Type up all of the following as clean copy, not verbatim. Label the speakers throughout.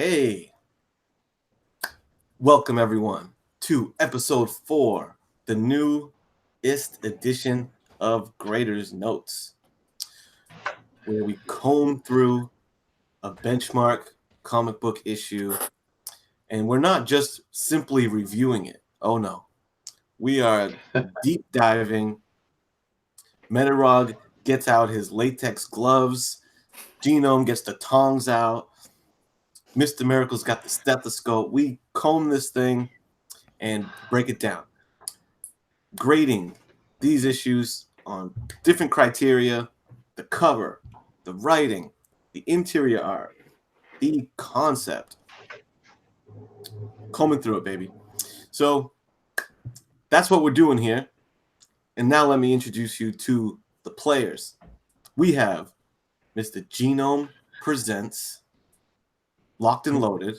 Speaker 1: Hey, welcome everyone to episode 4, the newest edition of Graders Notes, where we comb through a benchmark comic book issue, and we're not just simply reviewing it. Oh no, we are deep diving. Metarog gets out his latex gloves, Genome gets the tongs out, Mr. Miracle's got the stethoscope. We comb this thing and break it down, grading these issues on different criteria: the cover, the writing, the interior art, the concept. Combing through it, baby. So that's what we're doing here. And now let me introduce you to the players. We have Mr. Genome Presents, Locked and Loaded.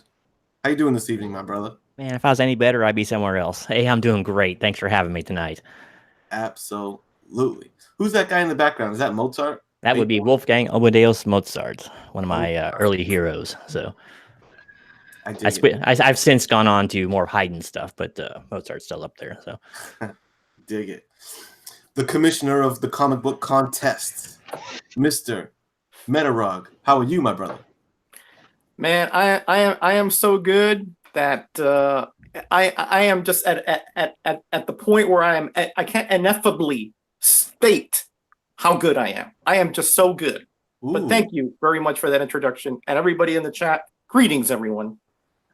Speaker 1: How you doing this evening, my brother?
Speaker 2: Man, if I was any better, I'd be somewhere else. Hey, I'm doing great. Thanks for having me tonight.
Speaker 1: Absolutely. Who's that guy in the background? Is that Mozart?
Speaker 2: That would be Wolfgang Amadeus Mozart, one of my early heroes. So I've since gone on to more Haydn stuff, but Mozart's still up there. So
Speaker 1: dig it. The commissioner of the comic book contest, Mr. Metarog. How are you, my brother?
Speaker 3: Man, I am so good that I am just at the point where I can't ineffably state how good I am. I am just so good. Ooh. But thank you very much for that introduction, and everybody in the chat. Greetings, everyone.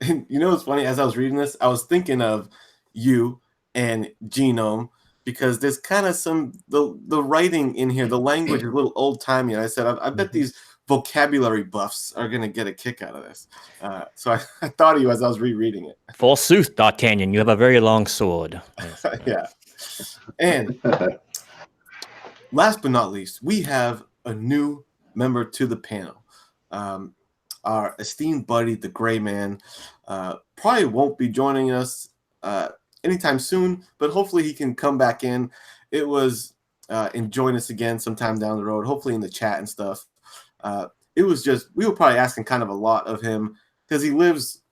Speaker 1: And you know what's funny? As I was reading this, I was thinking of you and Genome, because there's kind of the writing in here, the language is a little old timey. And I said, I bet these vocabulary buffs are gonna get a kick out of this. So I thought of you as I was rereading it.
Speaker 2: Forsooth, D'Artagnan, you have a very long sword.
Speaker 1: Yeah. And last but not least, we have a new member to the panel. Our esteemed buddy, the Gray Man, probably won't be joining us anytime soon, but hopefully he can come back in. It was and join us again sometime down the road, hopefully in the chat and stuff. It was just, we were probably asking kind of a lot of him because he lives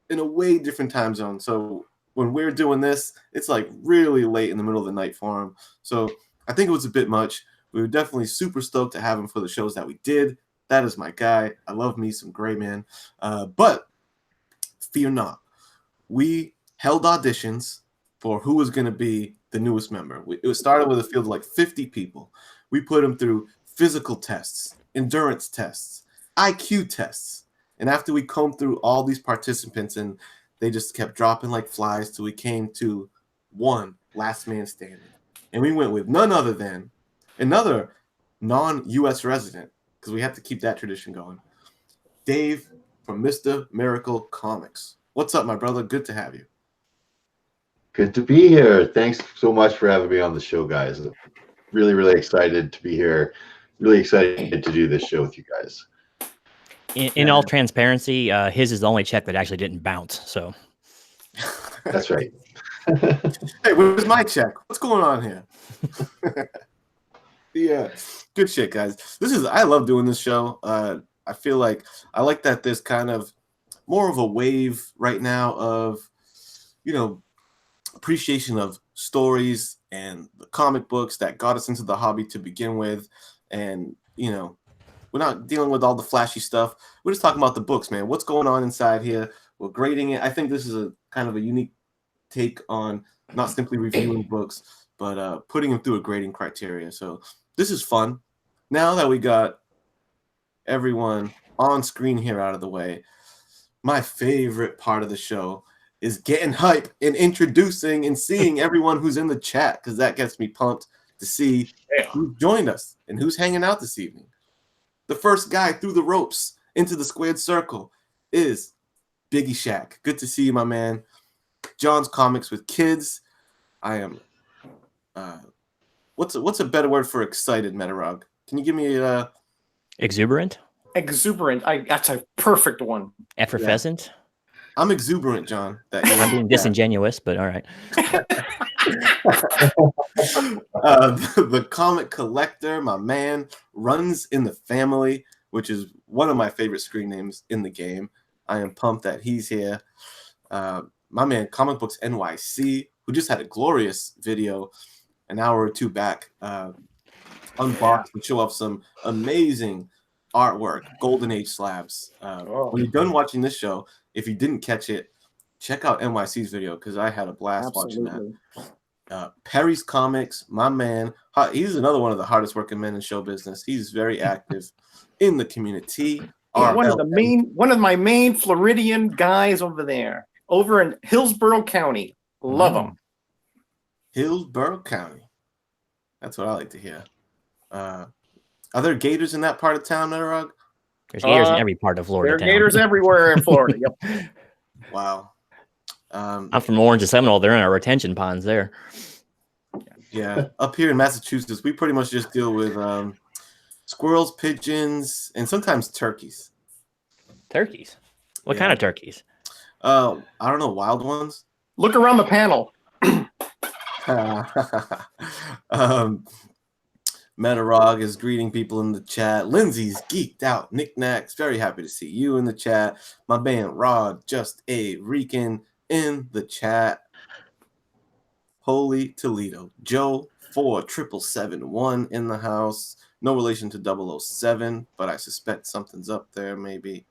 Speaker 1: in a way different time zone. So when we're doing this, it's like really late in the middle of the night for him. So I think it was a bit much. We were definitely super stoked to have him for the shows that we did. That is my guy. I love me some Gray Man. But fear not. We held auditions for who was going to be the newest member. It started with a field of like 50 people. We put them through physical tests, endurance tests, IQ tests. And after we combed through all these participants, and they just kept dropping like flies till we came to one last man standing. And we went with none other than another non-U.S. resident, because we have to keep that tradition going, Dave from Mr. Miracle Comics. What's up, my brother? Good to have you.
Speaker 4: Good to be here. Thanks so much for having me on the show, guys. Really, really excited to be here. Really excited to do this show with you guys.
Speaker 2: In all transparency, his is the only check that actually didn't bounce. So
Speaker 4: that's right.
Speaker 1: Hey, where's my check? What's going on here? Yeah, good shit, guys. I love doing this show. I feel like I like that there's kind of more of a wave right now of, appreciation of stories and the comic books that got us into the hobby to begin with. And, we're not dealing with all the flashy stuff. We're just talking about the books, man. What's going on inside here? We're grading it. I think this is a kind of a unique take on not simply reviewing books, but putting them through a grading criteria. So this is fun. Now that we got everyone on screen here out of the way, my favorite part of the show is getting hype and introducing and seeing everyone who's in the chat, because that gets me pumped to see who joined us and who's hanging out this evening. The first guy through the ropes into the squared circle is Biggie Shack. Good to see you, my man. John's Comics with Kids. I am what's a better word for excited, Metarog? Can you give me
Speaker 2: exuberant?
Speaker 3: Exuberant. That's a perfect one.
Speaker 2: Effervescent?
Speaker 1: Yeah. I'm exuberant, John.
Speaker 2: I'm being disingenuous, but all right.
Speaker 1: The comic collector, my man, runs in the family, which is one of my favorite screen names in the game. I am pumped that he's here. My man, Comic Books NYC, who just had a glorious video an hour or two back, unboxed and show off some amazing artwork, Golden Age slabs. When you're done watching this show, if you didn't catch it, check out NYC's video because I had a blast watching that. Perry's Comics, my man, he's another one of the hardest working men in show business. He's very active in the community.
Speaker 3: Yeah, one of my main Floridian guys over there, over in Hillsborough County. Love him.
Speaker 1: Hillsborough County. That's what I like to hear. Are there gators in that part of town, Metarog?
Speaker 2: There's gators in every part of Florida.
Speaker 3: There are gators everywhere in Florida. Yep.
Speaker 1: Wow.
Speaker 2: I'm from Orange to Seminole. They're in our retention ponds there.
Speaker 1: Yeah, up here in Massachusetts, we pretty much just deal with squirrels, pigeons, and sometimes turkeys.
Speaker 2: Turkeys? What kind of turkeys?
Speaker 1: I don't know, wild ones.
Speaker 3: Look around the panel.
Speaker 1: Metarog is greeting people in the chat. Lindsay's geeked out. Knickknacks, very happy to see you in the chat. My man Rod, just a Rican in the chat. Holy Toledo. Joe 47771 in the house. No relation to 007, but I suspect something's up there maybe.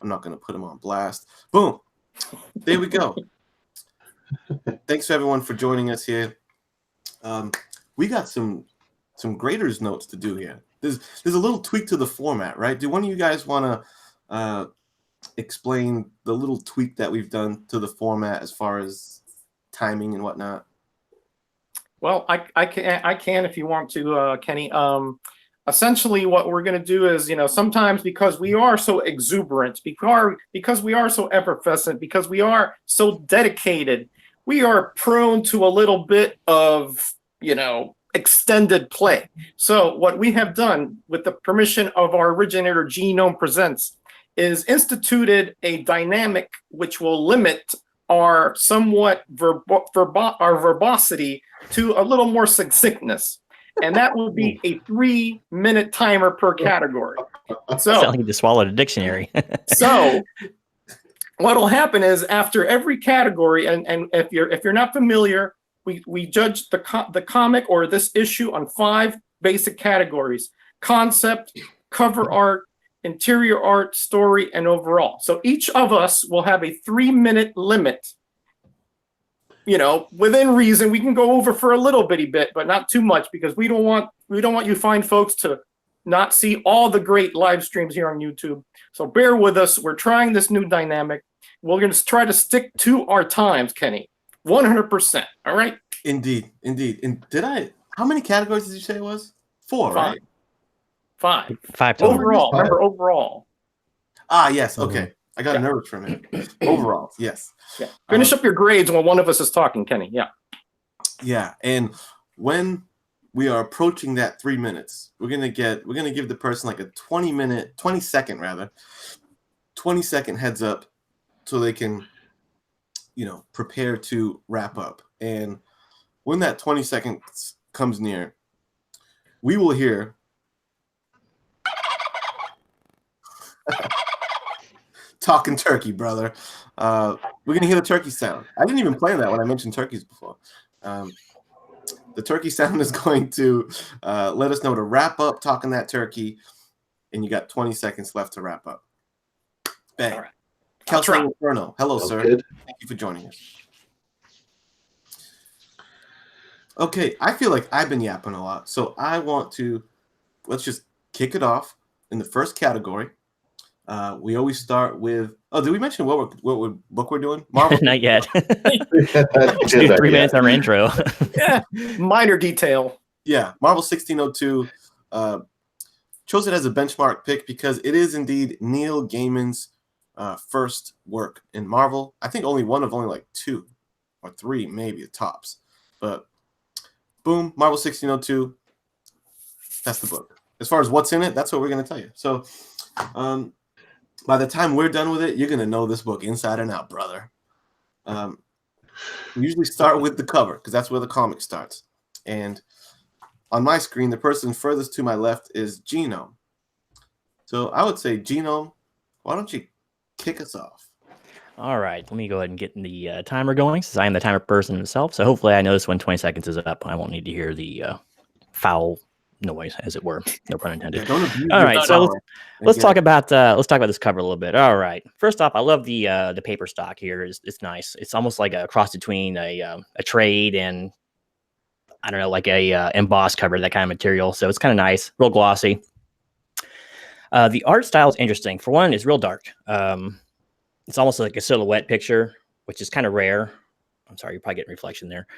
Speaker 1: I'm not going to put him on blast. Boom. There we go. Thanks to everyone for joining us here. We got some graders notes to do here. There's a little tweak to the format, right? Do one of you guys want to explain the little tweak that we've done to the format as far as timing and whatnot?
Speaker 3: Well, I can if you want to, Kenny. Essentially, what we're going to do is, sometimes because we are so exuberant, because we are so effervescent, because we are so dedicated, we are prone to a little bit of, extended play. So what we have done with the permission of our originator, Genome Presents, is instituted a dynamic which will limit our somewhat our verbosity to a little more succinctness. And that will be a 3-minute timer per category. So
Speaker 2: sound like you just swallowed a dictionary.
Speaker 3: So what will happen is after every category, and if you're not familiar, we judge the comic or this issue on 5 basic categories: concept, cover art, interior art, story, and overall. So each of us will have a 3-minute limit. Within reason, we can go over for a little bitty bit, but not too much, because we don't want you fine folks to not see all the great live streams here on YouTube. So bear with us. We're trying this new dynamic. We're going to try to stick to our times, Kenny. 100%. All right.
Speaker 1: Indeed. And how many categories did you say it was? 4,
Speaker 3: 5.
Speaker 1: right?
Speaker 3: 5.
Speaker 2: 5 total.
Speaker 3: Overall. Remember, overall.
Speaker 1: Yes. Okay. I got nervous for a minute. Overall, yes.
Speaker 3: Yeah. Finish up your grades when one of us is talking, Kenny. Yeah.
Speaker 1: Yeah, and when we are approaching that 3 minutes, we're gonna give the person like a 20-second heads up so they can, prepare to wrap up. And when that 20 seconds comes near, we will hear talking turkey, brother. We're gonna hear the turkey sound. I didn't even plan that when I mentioned turkeys before. The turkey sound is going to let us know to wrap up talking that turkey, and you got 20 seconds left to wrap up. Bang. All right. Calcio Inferno. Hello, sir.
Speaker 4: Good.
Speaker 1: Thank you for joining us. Okay, I feel like I've been yapping a lot, so let's just kick it off in the first category. We always start with. Oh, did we mention what book we're doing? Marvel.
Speaker 2: Not yet. Let's do 3 minutes on our intro.
Speaker 3: Yeah, minor detail.
Speaker 1: Yeah, Marvel 1602. Chose it as a benchmark pick because it is indeed Neil Gaiman's first work in Marvel. I think only one of like 2 or 3, maybe the tops. But boom, Marvel 1602. That's the book. As far as what's in it, that's what we're going to tell you. So, by the time we're done with it, you're going to know this book inside and out, brother. We usually start with the cover because that's where the comic starts. And on my screen, the person furthest to my left is Genome. So I would say, Genome, why don't you kick us off.
Speaker 2: All right, let me go ahead and get the timer going, since I am the timer person himself. So hopefully I notice when 20 seconds is up. I won't need to hear the foul noise, as it were. No pun intended.
Speaker 1: Yeah, don't abuse
Speaker 2: All
Speaker 1: your
Speaker 2: right, so
Speaker 1: power.
Speaker 2: let's
Speaker 1: Yeah.
Speaker 2: talk about this cover a little bit. All right, first off, I love the paper stock here. It's nice. It's almost like a cross between a trade and, I don't know, like a embossed cover, that kind of material. So it's kind of nice, real glossy. The art style is interesting. For one, it's real dark. It's almost like a silhouette picture, which is kind of rare. I'm sorry, you're probably getting reflection there.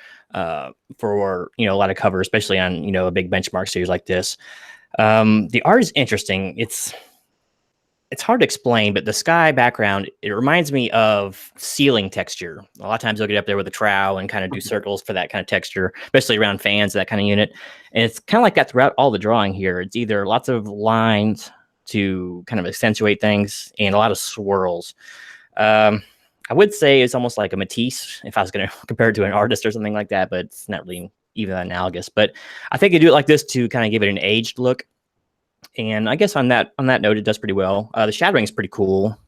Speaker 2: For a lot of cover, especially on a big benchmark series like this. The art is interesting. It's hard to explain, but the sky background, it reminds me of ceiling texture. A lot of times they'll get up there with a trowel and kind of do circles for that kind of texture, especially around fans, that kind of unit. And it's kind of like that throughout all the drawing here. It's either lots of lines to kind of accentuate things and a lot of swirls. I would say it's almost like a Matisse if I was going to compare it to an artist or something like that, but it's not really even analogous. But I think they do it like this to kind of give it an aged look. And I guess on that note, it does pretty well. The shadowing is pretty cool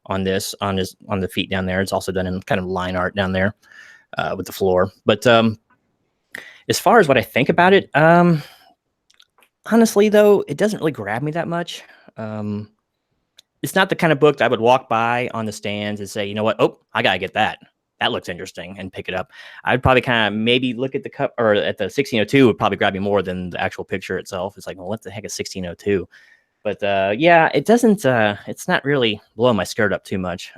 Speaker 2: on this, on the feet down there. It's also done in kind of line art down there with the floor. But as far as what I think about it, honestly though, it doesn't really grab me that much. It's not the kind of book that I would walk by on the stands and say, you know what? Oh, I gotta get that. That looks interesting, and pick it up. I'd probably kind of maybe look at the cup, or at the 1602 would probably grab me more than the actual picture itself. It's like, well, what the heck is 1602? But yeah, it doesn't. It's not really blowing my skirt up too much.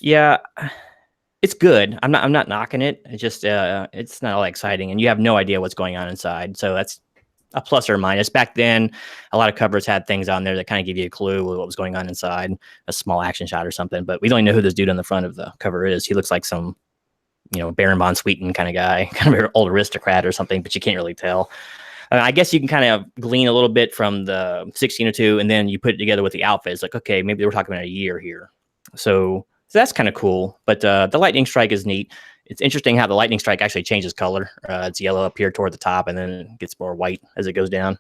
Speaker 2: Yeah, it's good. I'm not knocking it. It's just it's not all that exciting, and you have no idea what's going on inside. So that's a plus or minus. Back then, a lot of covers had things on there that kind of give you a clue what was going on inside, a small action shot or something. But we don't even know who this dude on the front of the cover is. He looks like some, Baron von Swieten kind of guy, kind of an old aristocrat or something, but you can't really tell. I guess you can kind of glean a little bit from the 1602, and then you put it together with the outfit. It's like, okay, maybe we're talking about a year here. So that's kind of cool. But the lightning strike is neat. It's interesting how the lightning strike actually changes color. It's yellow up here toward the top, and then it gets more white as it goes down.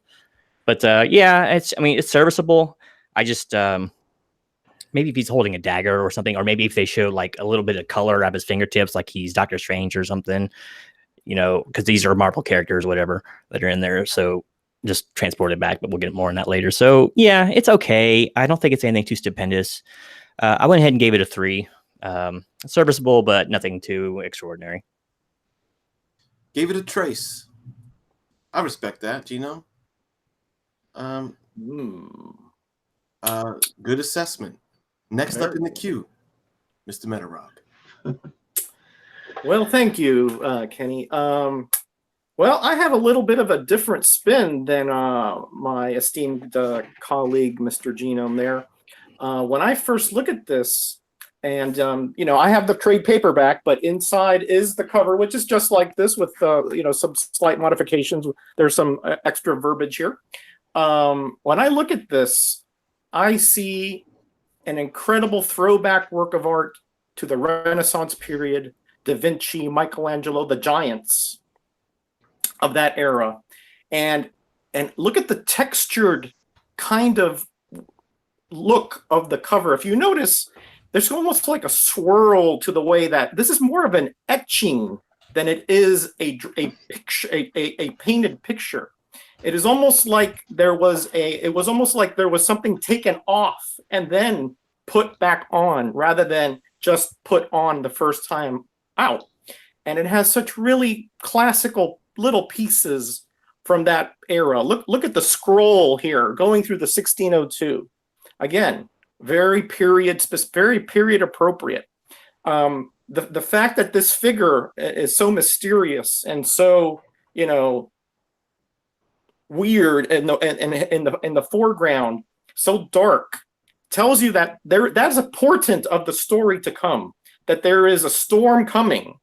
Speaker 2: But yeah, it's serviceable. I just maybe if he's holding a dagger or something, or maybe if they show like a little bit of color at his fingertips, like he's Doctor Strange or something, because these are Marvel characters, whatever, that are in there. So just transport it back, but we'll get more on that later. So yeah, it's okay. I don't think it's anything too stupendous. I went ahead and gave it a 3. Serviceable, but nothing too extraordinary.
Speaker 1: Gave it a trace. I respect that, Gino. Good assessment. Next up in the queue, Mr. Metarock.
Speaker 3: Well, thank you, Kenny. Well, I have a little bit of a different spin than my esteemed colleague, Mr. Genome there. When I first look at this, and I have the trade paperback, but inside is the cover, which is just like this with some slight modifications. There's some extra verbiage here. When I look at this, I see an incredible throwback work of art to the Renaissance period, Da Vinci, Michelangelo, the giants of that era. And look at the textured kind of look of the cover. If you notice, there's almost like a swirl to the way that this is more of an etching than it is a picture, a painted picture. It is almost like there was something taken off and then put back on, rather than just put on the first time out. And it has such really classical little pieces from that era. Look at the scroll here going through the 1602. Again, very period appropriate. The fact that this figure is so mysterious and so weird in the foreground, so dark, tells you that that's a portent of the story to come. That there is a storm coming.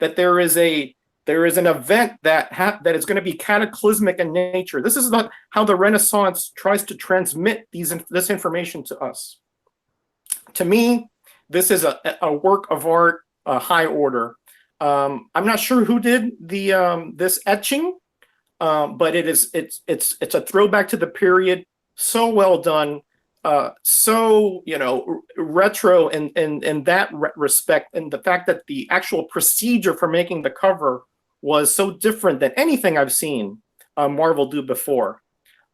Speaker 3: That there is an event that is going to be cataclysmic in nature. This is not how the Renaissance tries to transmit this information to us. To me, this is a work of art, a high order. I'm not sure who did this etching, but it's a throwback to the period. So well done, so retro in that respect, and the fact that the actual procedure for making the cover was so different than anything I've seen Marvel do before.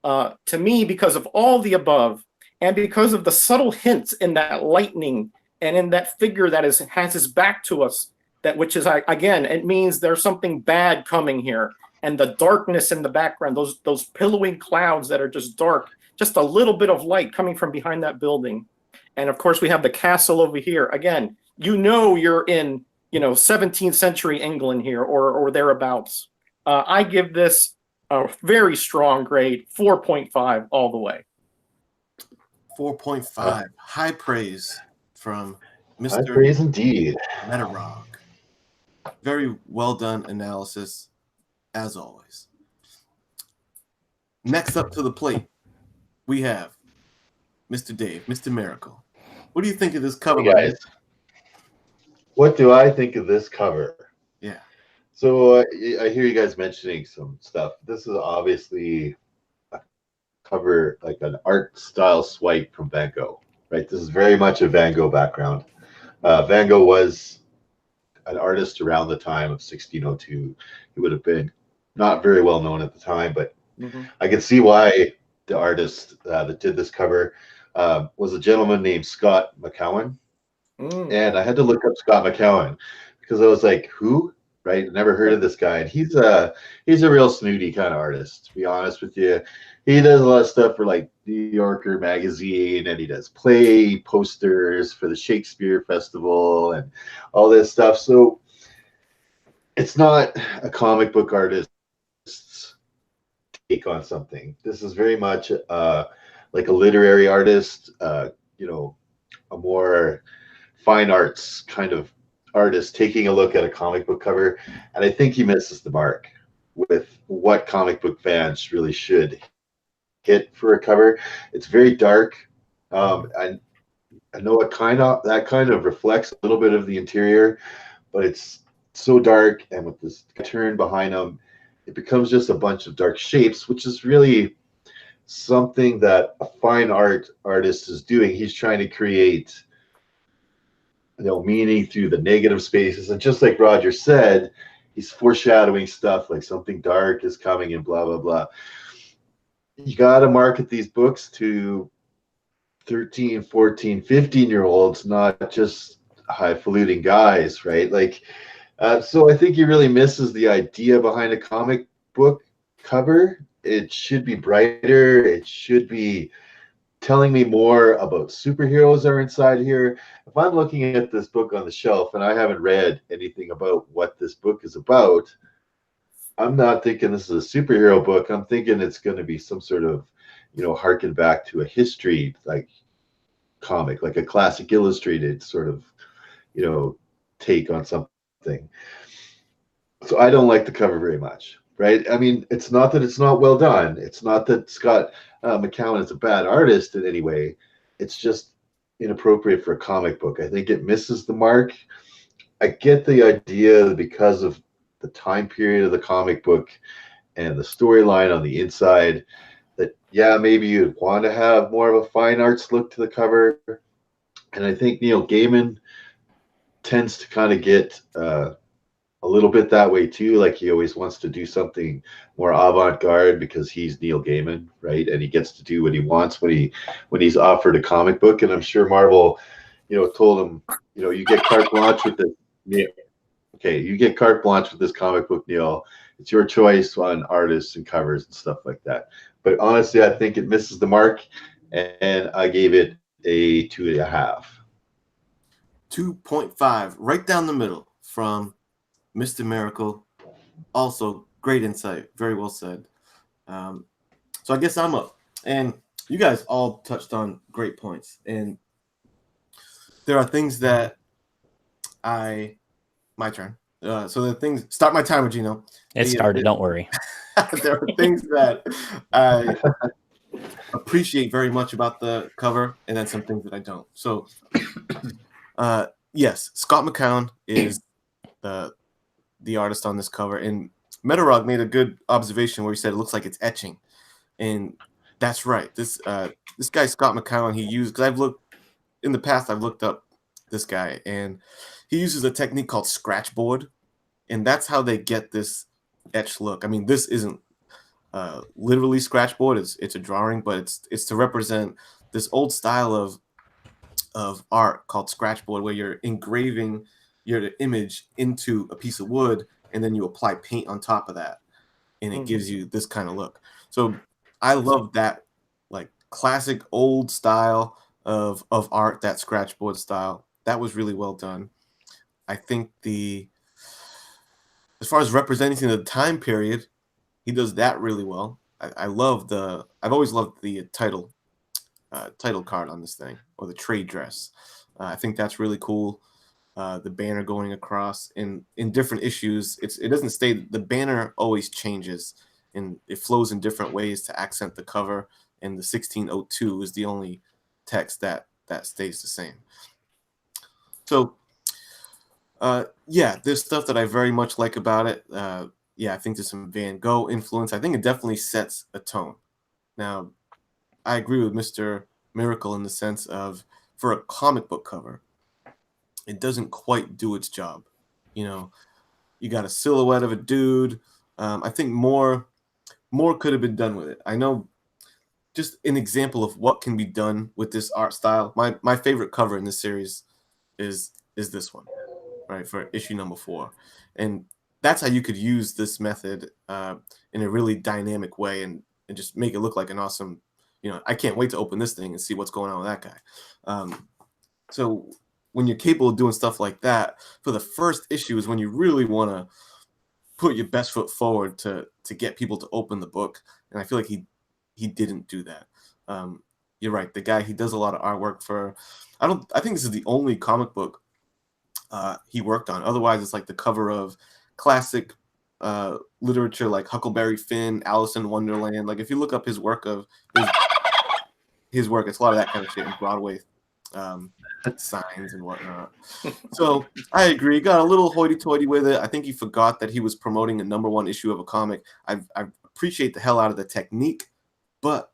Speaker 3: To me, because of all the above, and because of the subtle hints in that lightning and in that figure that has his back to us, which is again, it means there's something bad coming here. And the darkness in the background, those pillowing clouds that are just dark, just a little bit of light coming from behind that building. And of course, we have the castle over here. Again, you're in 17th century England here or thereabouts. I give this a very strong grade, 4.5 all the way.
Speaker 1: 4.5. High praise from
Speaker 4: High
Speaker 1: Mr.
Speaker 4: praise indeed.
Speaker 1: Metarog. Very well done analysis, as always. Next up to the plate, we have Mr. Dave, Mr. Miracle. What do you think of this cover,
Speaker 4: Hey guys?
Speaker 1: What
Speaker 4: do I think of this cover?
Speaker 1: Yeah.
Speaker 4: So I hear you guys mentioning some stuff. This is obviously a cover, like an art style swipe from Van Gogh, right? This is very much a Van Gogh background. Van Gogh was an artist around the time of 1602. He would have been not very well known at the time, but I can see why the artist that did this cover was a gentleman named Scott McCowan. And I had to look up Scott McCowan because I was like, who? Right? Never heard of this guy. And he's a real snooty kind of artist, to be honest with you. He does a lot of stuff for like New Yorker magazine, and he does play posters for the Shakespeare Festival and all this stuff. So it's not a comic book artist's take on something. This is very much like a literary artist, a more fine arts kind of artist taking a look at a comic book cover. And I think he misses the mark with what comic book fans really should hit for a cover. It's very dark. I know that kind of reflects a little bit of the interior, but it's so dark, and with this turn behind him, it becomes just a bunch of dark shapes, which is really something that a fine artist is doing. He's trying to create meaning through the negative spaces, and just like Roger said, he's foreshadowing stuff like something dark is coming and blah blah blah. You got to market these books to 13, 14, 15-year-olds, not just highfalutin guys, right? Like, so I think he really misses the idea behind a comic book cover. It should be brighter. It should be telling me more about superheroes that are inside here. If I'm looking at this book on the shelf and I haven't read anything about what this book is about, I'm not thinking this is a superhero book. I'm thinking it's going to be some sort of, harken back to a history like comic, like a classic illustrated sort of, take on something. So I don't like the cover very much, right? I mean, it's not that it's not well done. It's not that Scott McCowan is a bad artist in any way. It's just inappropriate for a comic book. I think it misses the mark. I get the idea because of the time period of the comic book and the storyline on the inside that, yeah, maybe you'd want to have more of a fine arts look to the cover. And I think Neil Gaiman tends to kind of get a little bit that way too. Like he always wants to do something more avant-garde because he's Neil Gaiman, right? And he gets to do what he wants when he's offered a comic book. And I'm sure Marvel, told him, you get carte blanche with this. Okay, you get carte blanche with this comic book, Neil. It's your choice on artists and covers and stuff like that. But honestly, I think it misses the mark, and I gave it a 2.5.
Speaker 1: 2.5, right down the middle from Mr. Miracle. Also, great insight. Very well said. So I guess I'm up. And you guys all touched on great points. And there are things that my turn. So the things, start my timer, Gino.
Speaker 2: It started, don't worry.
Speaker 1: There are things that I appreciate very much about the cover, and then some things that I don't. So, yes, Scott McCowan is the artist on this cover, and Metarog made a good observation where he said it looks like it's etching, and That's right. This guy Scott McCowan, he used, because in the past I've looked up this guy, and he uses a technique called scratchboard, and that's how they get this etched look. I mean, this isn't literally scratchboard; it's a drawing, but it's to represent this old style of art called scratchboard, where you're engraving your image into a piece of wood, and then you apply paint on top of that, and it gives you this kind of look. So I love that, like, classic old style of art, that scratchboard style. That was really well done. I think as far as representing the time period, he does that really well. I've always loved the title card on this thing, or the trade dress. I think that's really cool. The banner going across in different issues. It doesn't stay. The banner always changes, and it flows in different ways to accent the cover. And the 1602 is the only text that stays the same. So, yeah, there's stuff that I very much like about it. Yeah, I think there's some Van Gogh influence. I think it definitely sets a tone. Now, I agree with Mr. Miracle in the sense of, for a comic book cover, it doesn't quite do its job. You know, you got a silhouette of a dude. I think more could have been done with it. I know, just an example of what can be done with this art style. My favorite cover in this series is this one, right, for issue number 4, and that's how you could use this method in a really dynamic way and just make it look like an awesome. I can't wait to open this thing and see what's going on with that guy. So when you're capable of doing stuff like that, for the first issue is when you really want to put your best foot forward to get people to open the book. And I feel like he didn't do that. You're right. The guy, he does a lot of artwork for, I think this is the only comic book he worked on. Otherwise, it's like the cover of classic literature like Huckleberry Finn, Alice in Wonderland. Like, if you look up his work, it's a lot of that kind of shit in Broadway signs and whatnot. So I agree. Got a little hoity-toity with it. I think he forgot that he was promoting a #1 issue of a comic. I appreciate the hell out of the technique, but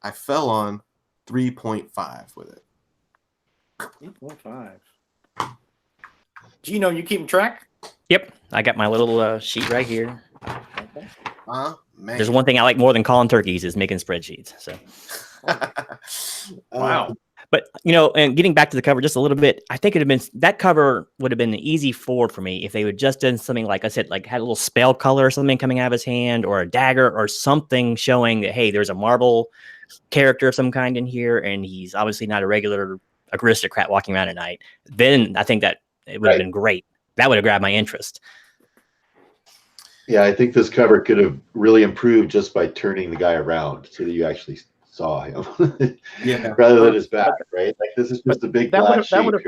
Speaker 1: I fell on 3.5 with it.
Speaker 3: 3.5. Gino, you keeping track?
Speaker 2: Yep, I got my little sheet right here.
Speaker 3: Okay.
Speaker 1: Man.
Speaker 2: There's one thing I like more than calling turkeys is making spreadsheets. So,
Speaker 3: Wow.
Speaker 2: but and getting back to the cover just a little bit, I think that cover would have been an easy forward for me if they would just done something like I said, like had a little spell color or something coming out of his hand, or a dagger or something showing that, hey, there's a Marvel character of some kind in here, and he's obviously not a regular aristocrat walking around at night. Then I think that it would have been great. That would have grabbed my interest.
Speaker 4: Yeah, I think this cover could have really improved just by turning the guy around so that you actually saw him.
Speaker 1: Yeah.
Speaker 4: Rather than his back, right? Like, this is just a big black
Speaker 3: that would have
Speaker 4: shape here.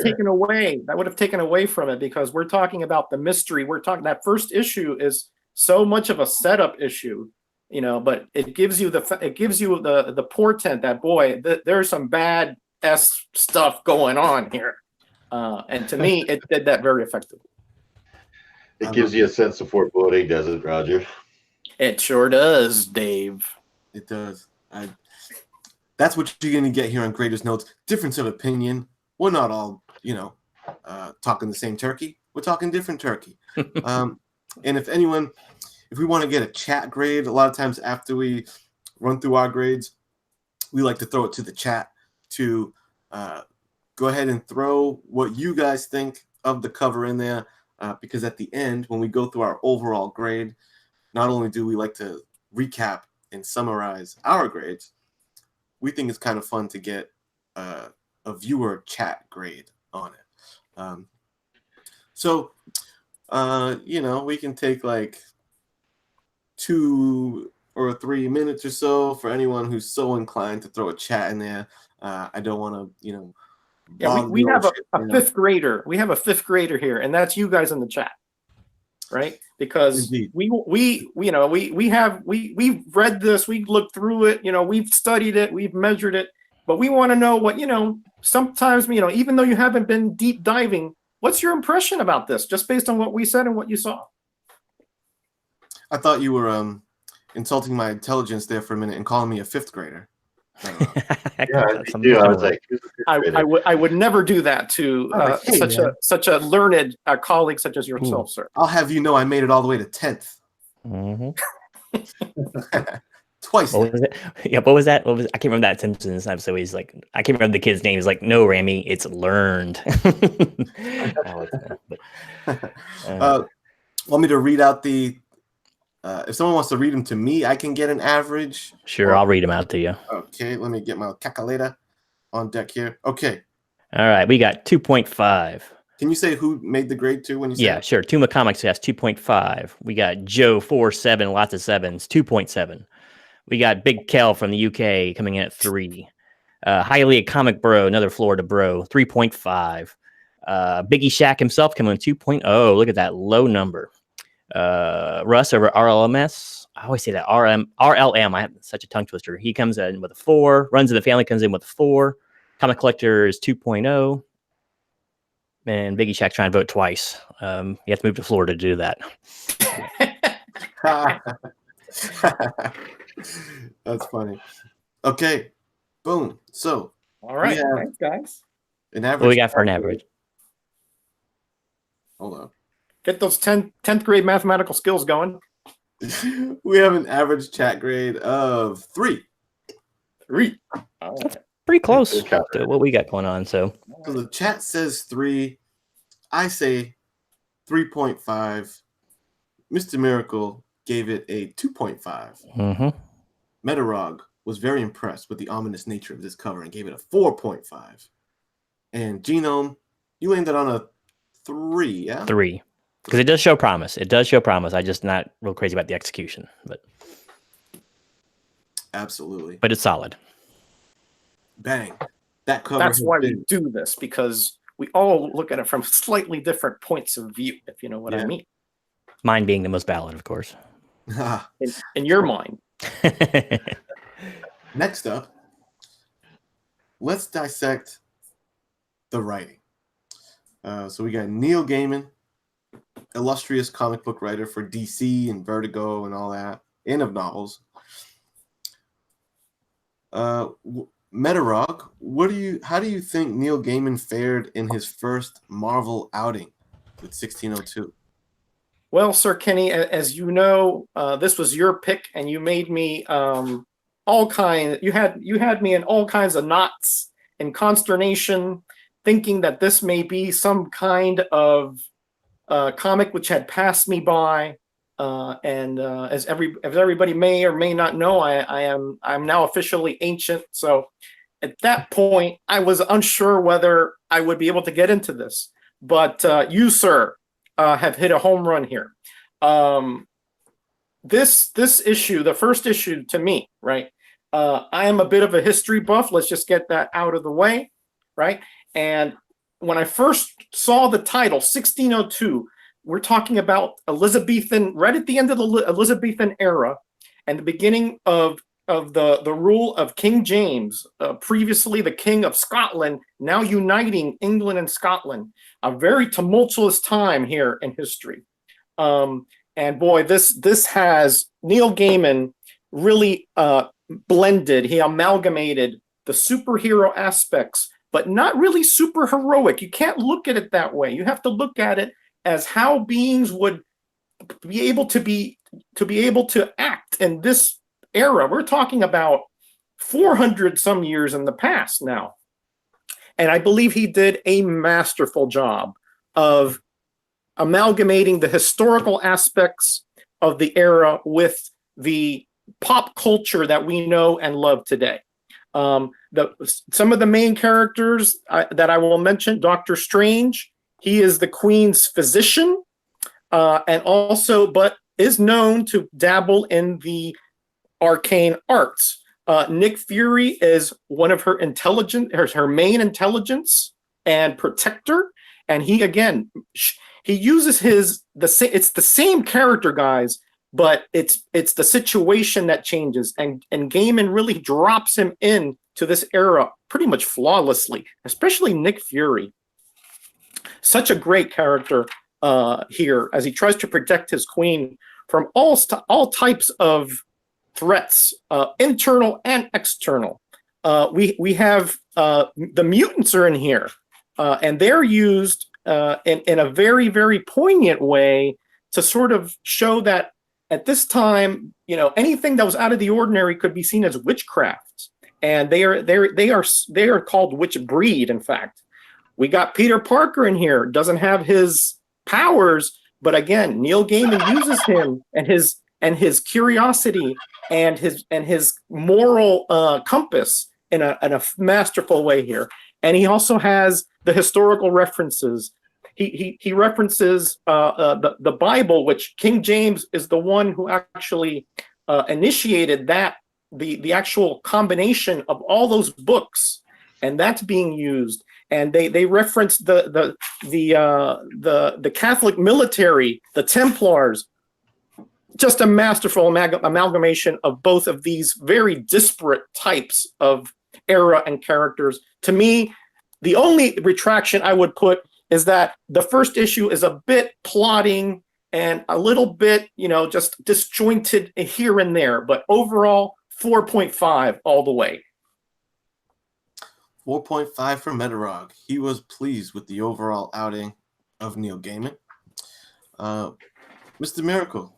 Speaker 3: taken away from it, because we're talking about the mystery. We're talking, that first issue is so much of a setup issue, but it gives you the portent that, boy, there's some bad stuff going on here. And to me, it did that very effectively.
Speaker 4: It gives you a sense of foreboding, does it, Roger?
Speaker 3: It sure does, Dave.
Speaker 1: It does. That's what you're going to get here on Graders Notes. Difference of opinion. We're not all, talking the same turkey. We're talking different turkey. And if we want to get a chat grade, a lot of times after we run through our grades, we like to throw it to the chat to go ahead and throw what you guys think of the cover in there. Because at the end, when we go through our overall grade, not only do we like to recap and summarize our grades, we think it's kind of fun to get a viewer chat grade on it. So, we can take like 2 or 3 minutes or so for anyone who's so inclined to throw a chat in there. I don't want to,
Speaker 3: yeah, we have a fifth grader. We have a fifth grader here, and that's you guys in the chat, right? Because
Speaker 1: Indeed.
Speaker 3: we've read this, we've looked through it, we've studied it, we've measured it, but we want to know what, sometimes, even though you haven't been deep diving, what's your impression about this, just based on what we said and what you saw?
Speaker 1: I thought you were insulting my intelligence there for a minute and calling me a fifth grader.
Speaker 4: Yeah, I do. I was like, who's the fifth grader?
Speaker 3: I would never do that to
Speaker 1: Oh, like, hey, man.
Speaker 3: such a learned colleague such as yourself, sir.
Speaker 1: I'll have you know I made it all the way to 10th. Twice.
Speaker 2: What was it? Yeah, what was that? I can't remember that Simpsons episode. He's like, I can't remember the kid's name. He's like, no, Ramy, it's learned.
Speaker 1: Want me to read out the? If someone wants to read them to me, I can get an average.
Speaker 2: Sure, I'll read them out to you.
Speaker 1: Okay, let me get my calculator on deck here. Okay.
Speaker 2: All right, we got 2.5.
Speaker 1: Can you say who made the grade 2 when you say
Speaker 2: Yeah, sure. Tuma Comics has 2.5. We got Joe 47, lots of sevens, 2.7. We got Big Kel from the UK coming in at 3. Highly a Comic Bro, another Florida bro, 3.5. Biggie Shack himself coming in 2.0. Look at that low number. Russ over RLMS. I always say that RLM. I have such a tongue twister. He comes in with a 4. Runs of the Family comes in with a 4. Comic Collector is 2.0. And Biggie Shack trying to vote twice. You have to move to Florida to do that.
Speaker 1: That's funny. Okay. Boom. So
Speaker 3: All right,
Speaker 1: have
Speaker 3: thanks, guys.
Speaker 1: an average.
Speaker 2: What we got for an average?
Speaker 1: Hold on.
Speaker 3: Get those 10th grade mathematical skills going.
Speaker 1: We have an average chat grade of 3.
Speaker 3: 3. All right.
Speaker 2: Pretty close to what we got going on. So
Speaker 1: the chat says 3. I say 3.5. Mr. Miracle gave it a 2.5. Metarog was very impressed with the ominous nature of this cover and gave it a 4.5. And Genome, you landed on a 3, yeah?
Speaker 2: 3. Because it does show promise. It does show promise. I'm just not real crazy about the execution.
Speaker 1: Absolutely.
Speaker 2: But it's solid.
Speaker 1: Bang. That cover.
Speaker 3: That's why we do this, because we all look at it from slightly different points of view, if you know what I mean.
Speaker 2: Mine being the most valid, of course.
Speaker 3: In your mind.
Speaker 1: Next up, let's dissect the writing. So we got Neil Gaiman, illustrious comic book writer for DC and Vertigo and all that, and of novels. Metarog, how do you think Neil Gaiman fared in his first Marvel outing with 1602?
Speaker 3: Well, Sir Kenny, as you know, this was your pick, and you made me all kinds. You had me in all kinds of knots and consternation, thinking that this may be some kind of comic which had passed me by. And as everybody may or may not know, I'm now officially ancient. So at that point, I was unsure whether I would be able to get into this. But you, sir, have hit a home run here. This issue, the first issue to me, right? I am a bit of a history buff. Let's just get that out of the way, right? And when I first saw the title, 1602, we're talking about Elizabethan, right at the end of the Elizabethan era, and the beginning of the rule of King James, previously the King of Scotland, now uniting England and Scotland. A very tumultuous time here in history. And boy, this has Neil Gaiman really blended. He amalgamated the superhero aspects, but not really super heroic. You can't look at it that way. You have to look at it as how beings would be able to act in this era. We're talking about 400 some years in the past now. And I believe he did a masterful job of amalgamating the historical aspects of the era with the pop culture that we know and love today. Some of the main characters that I will mention, Doctor Strange, he is the Queen's physician, and also, but is known to dabble in the arcane arts. Nick Fury is one of her main intelligence and protector, and he uses it's the same character, guys, but it's the situation that changes, and Gaiman really drops him in to this era pretty much flawlessly, especially Nick Fury. Such a great character here as he tries to protect his queen from all types of threats, internal and external. We have the mutants are in here, and they're used in a very, very poignant way to sort of show that at this time, anything that was out of the ordinary could be seen as witchcraft, and they are called witch breed. In fact, we got Peter Parker in here, doesn't have his powers, but again, Neil Gaiman uses him and his curiosity and his moral compass in a masterful way here. And he also has the historical references. He references the Bible, which King James is the one who actually initiated that the actual combination of all those books, and that's being used. And they reference the Catholic military, the Templars. Just a masterful amalgamation of both of these very disparate types of era and characters. To me, the only retraction I would put is that the first issue is a bit plotting and a little bit, just disjointed here and there. But overall, 4.5 all the way.
Speaker 1: 4.5 for Metarog. He was pleased with the overall outing of Neil Gaiman. Mr. Miracle,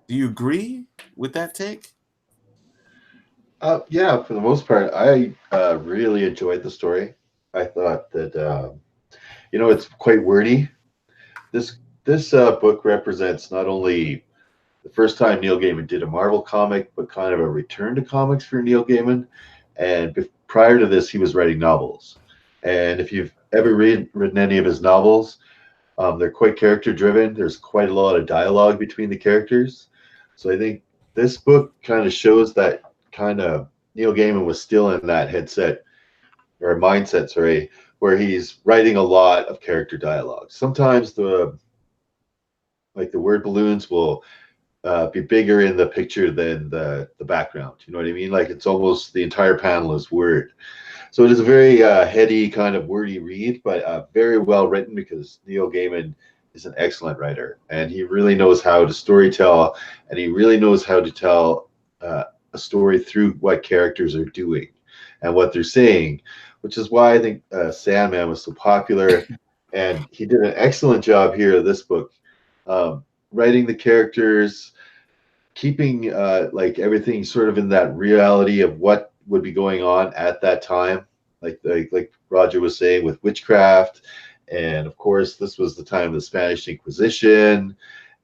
Speaker 1: do you agree with that take?
Speaker 4: Yeah, for the most part, I really enjoyed the story. I thought that it's quite wordy. This book represents not only the first time Neil Gaiman did a Marvel comic, but kind of a return to comics for Neil Gaiman. And prior to this, he was writing novels. And if you've ever written any of his novels, they're quite character driven. There's quite a lot of dialogue between the characters. So I think this book kind of shows that kind of Neil Gaiman was still in that mindset, where he's writing a lot of character dialogue. Sometimes the word balloons will be bigger in the picture than the background. You know what I mean? Like it's almost the entire panel is word. So it is a very heady kind of wordy read, but very well written because Neil Gaiman is an excellent writer, and he really knows how to storytell, and he really knows how to tell a story through what characters are doing and what they're saying, which is why I think Sandman was so popular. And he did an excellent job here in this book, writing the characters, keeping everything sort of in that reality of what would be going on at that time, like Roger was saying, with witchcraft. And of course, this was the time of the Spanish Inquisition,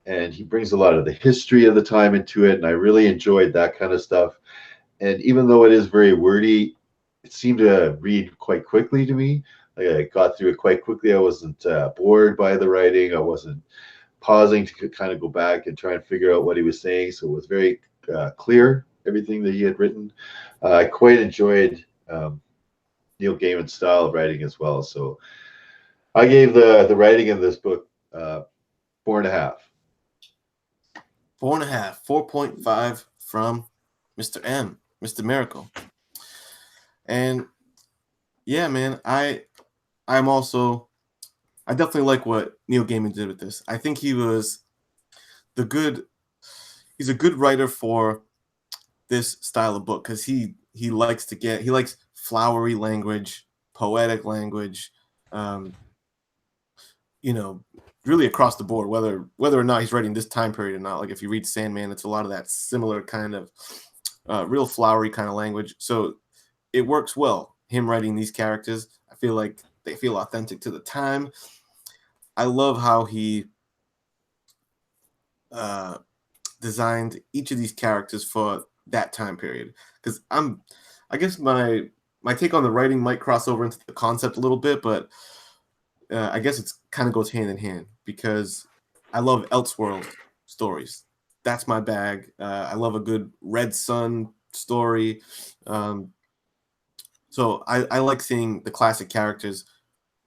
Speaker 4: and he brings a lot of the history of the time into it. And I really enjoyed that kind of stuff. And even though it is very wordy, it seemed to read quite quickly to me. Like I got through it quite quickly. I wasn't bored by the writing. I wasn't pausing to kind of go back and try and figure out what he was saying. So it was very clear, everything that he had written. I quite enjoyed Neil Gaiman's style of writing as well. So I gave the writing in this book 4.5.
Speaker 1: 4.5, 4.5 from Mr. M, Mr. Miracle. And yeah, man, I definitely like what Neil Gaiman did with this. I think he's a good writer for this style of book, because he likes flowery language, poetic language, really across the board, whether or not he's writing this time period or not. Like if you read Sandman, it's a lot of that similar kind of real flowery kind of language. So it works well, him writing these characters. I feel like they feel authentic to the time. I love how he designed each of these characters for that time period. Because I guess my take on the writing might cross over into the concept a little bit, but I guess it's kind of goes hand in hand, because I love Elseworld stories. That's my bag. I love a good Red Sun story. So I like seeing the classic characters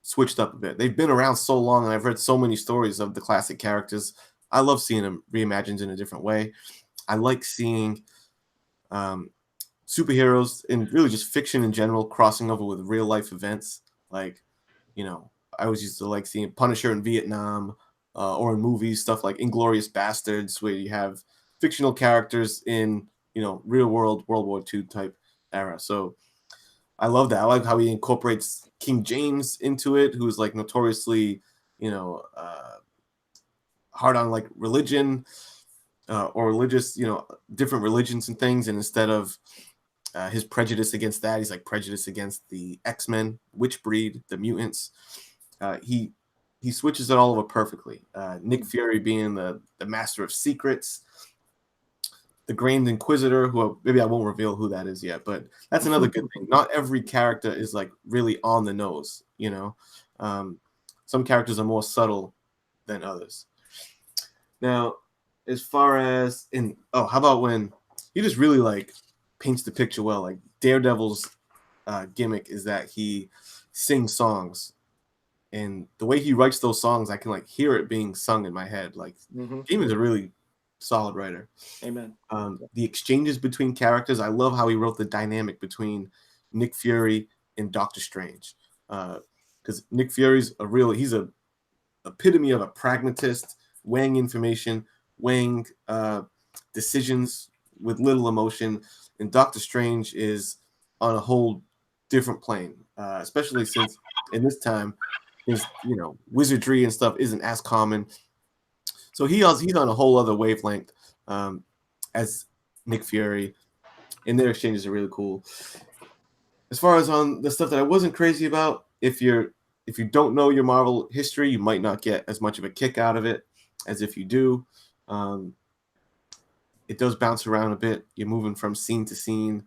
Speaker 1: switched up a bit. They've been around so long, and I've read so many stories of the classic characters. I love seeing them reimagined in a different way. I like seeing superheroes and really just fiction in general crossing over with real life events. Like, I always used to like seeing Punisher in Vietnam, or in movies, stuff like Inglourious Bastards, where you have fictional characters in real world World War II type era. So I love that. I like how he incorporates King James into it, who's like notoriously, hard on like religion or religious, different religions and things. And instead of his prejudice against that, he's like prejudiced against the X-Men, witch breed, the mutants. He switches it all over perfectly. Nick Fury being the master of secrets, the Grand Inquisitor, who maybe I won't reveal who that is yet, but that's another good thing. Not every character is like really on the nose, some characters are more subtle than others. Now, as far as how about when he just really like paints the picture well? Like Daredevil's gimmick is that he sings songs, and the way he writes those songs, I can like hear it being sung in my head. Like Gaiman's a really solid writer.
Speaker 3: Amen.
Speaker 1: The exchanges between characters, I love how he wrote the dynamic between Nick Fury and Doctor Strange, because Nick Fury's he's a epitome of a pragmatist, weighing information, weighing decisions with little emotion, and Doctor Strange is on a whole different plane, especially since in this time his wizardry and stuff isn't as common. So he's on a whole other wavelength as Nick Fury, and their exchanges are really cool. As far as on the stuff that I wasn't crazy about, if you don't know your Marvel history, you might not get as much of a kick out of it as if you do. It does bounce around a bit. You're moving from scene to scene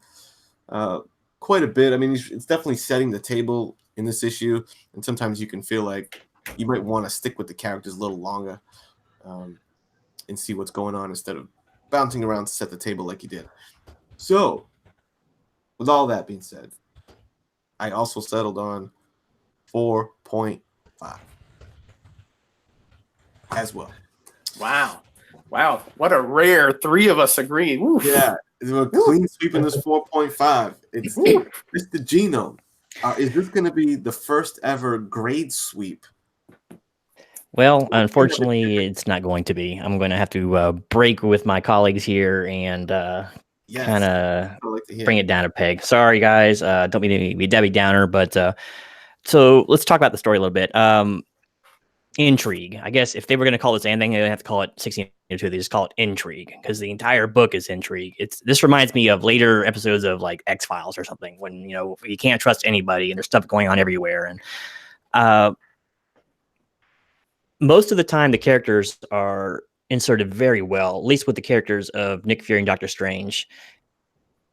Speaker 1: quite a bit. I mean, it's definitely setting the table in this issue, and sometimes you can feel like you might want to stick with the characters a little longer and see what's going on instead of bouncing around to set the table like you did. So, with all that being said, I also settled on 4.5 as well.
Speaker 3: Wow. What a rare three of us agree. Woo.
Speaker 1: Yeah, we're clean sweeping this 4.5. It's the Genome. Is this going to be the first ever grade sweep?
Speaker 2: Well, unfortunately, it's not going to be. I'm going to have to break with my colleagues here and kind of bring it down a peg. Sorry, guys. Don't mean to be Debbie Downer, but so let's talk about the story a little bit. Intrigue. I guess if they were going to call this anything, they have to call it 1602. They just call it Intrigue because the entire book is intrigue. This reminds me of later episodes of like X-Files or something when you can't trust anybody and there's stuff going on everywhere. And most of the time, the characters are inserted very well, at least with the characters of Nick Fury and Doctor Strange.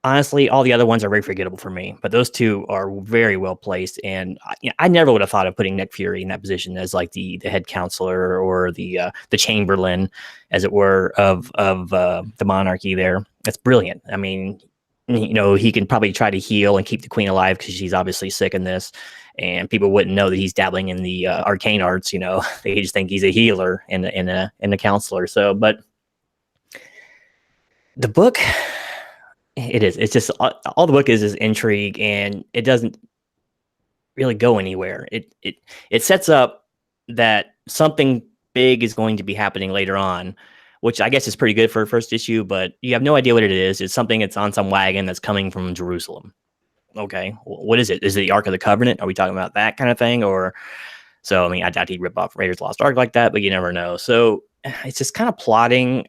Speaker 2: Honestly, all the other ones are very forgettable for me, but those two are very well placed. And I never would have thought of putting Nick Fury in that position as like the head counselor or the Chamberlain, as it were, of the monarchy. There, that's brilliant. I mean, he can probably try to heal and keep the queen alive because she's obviously sick in this, and people wouldn't know that he's dabbling in the arcane arts. They just think he's a healer and a counselor. So, but the book. It is. It's just all the book is intrigue, and it doesn't really go anywhere. It sets up that something big is going to be happening later on, which I guess is pretty good for a first issue, but you have no idea what it is. It's something that's on some wagon that's coming from Jerusalem. Okay, what is it? Is it the Ark of the Covenant? Are we talking about that kind of thing? So, I mean, I doubt he'd rip off Raiders of the Lost Ark like that, but you never know. So it's just kind of plotting.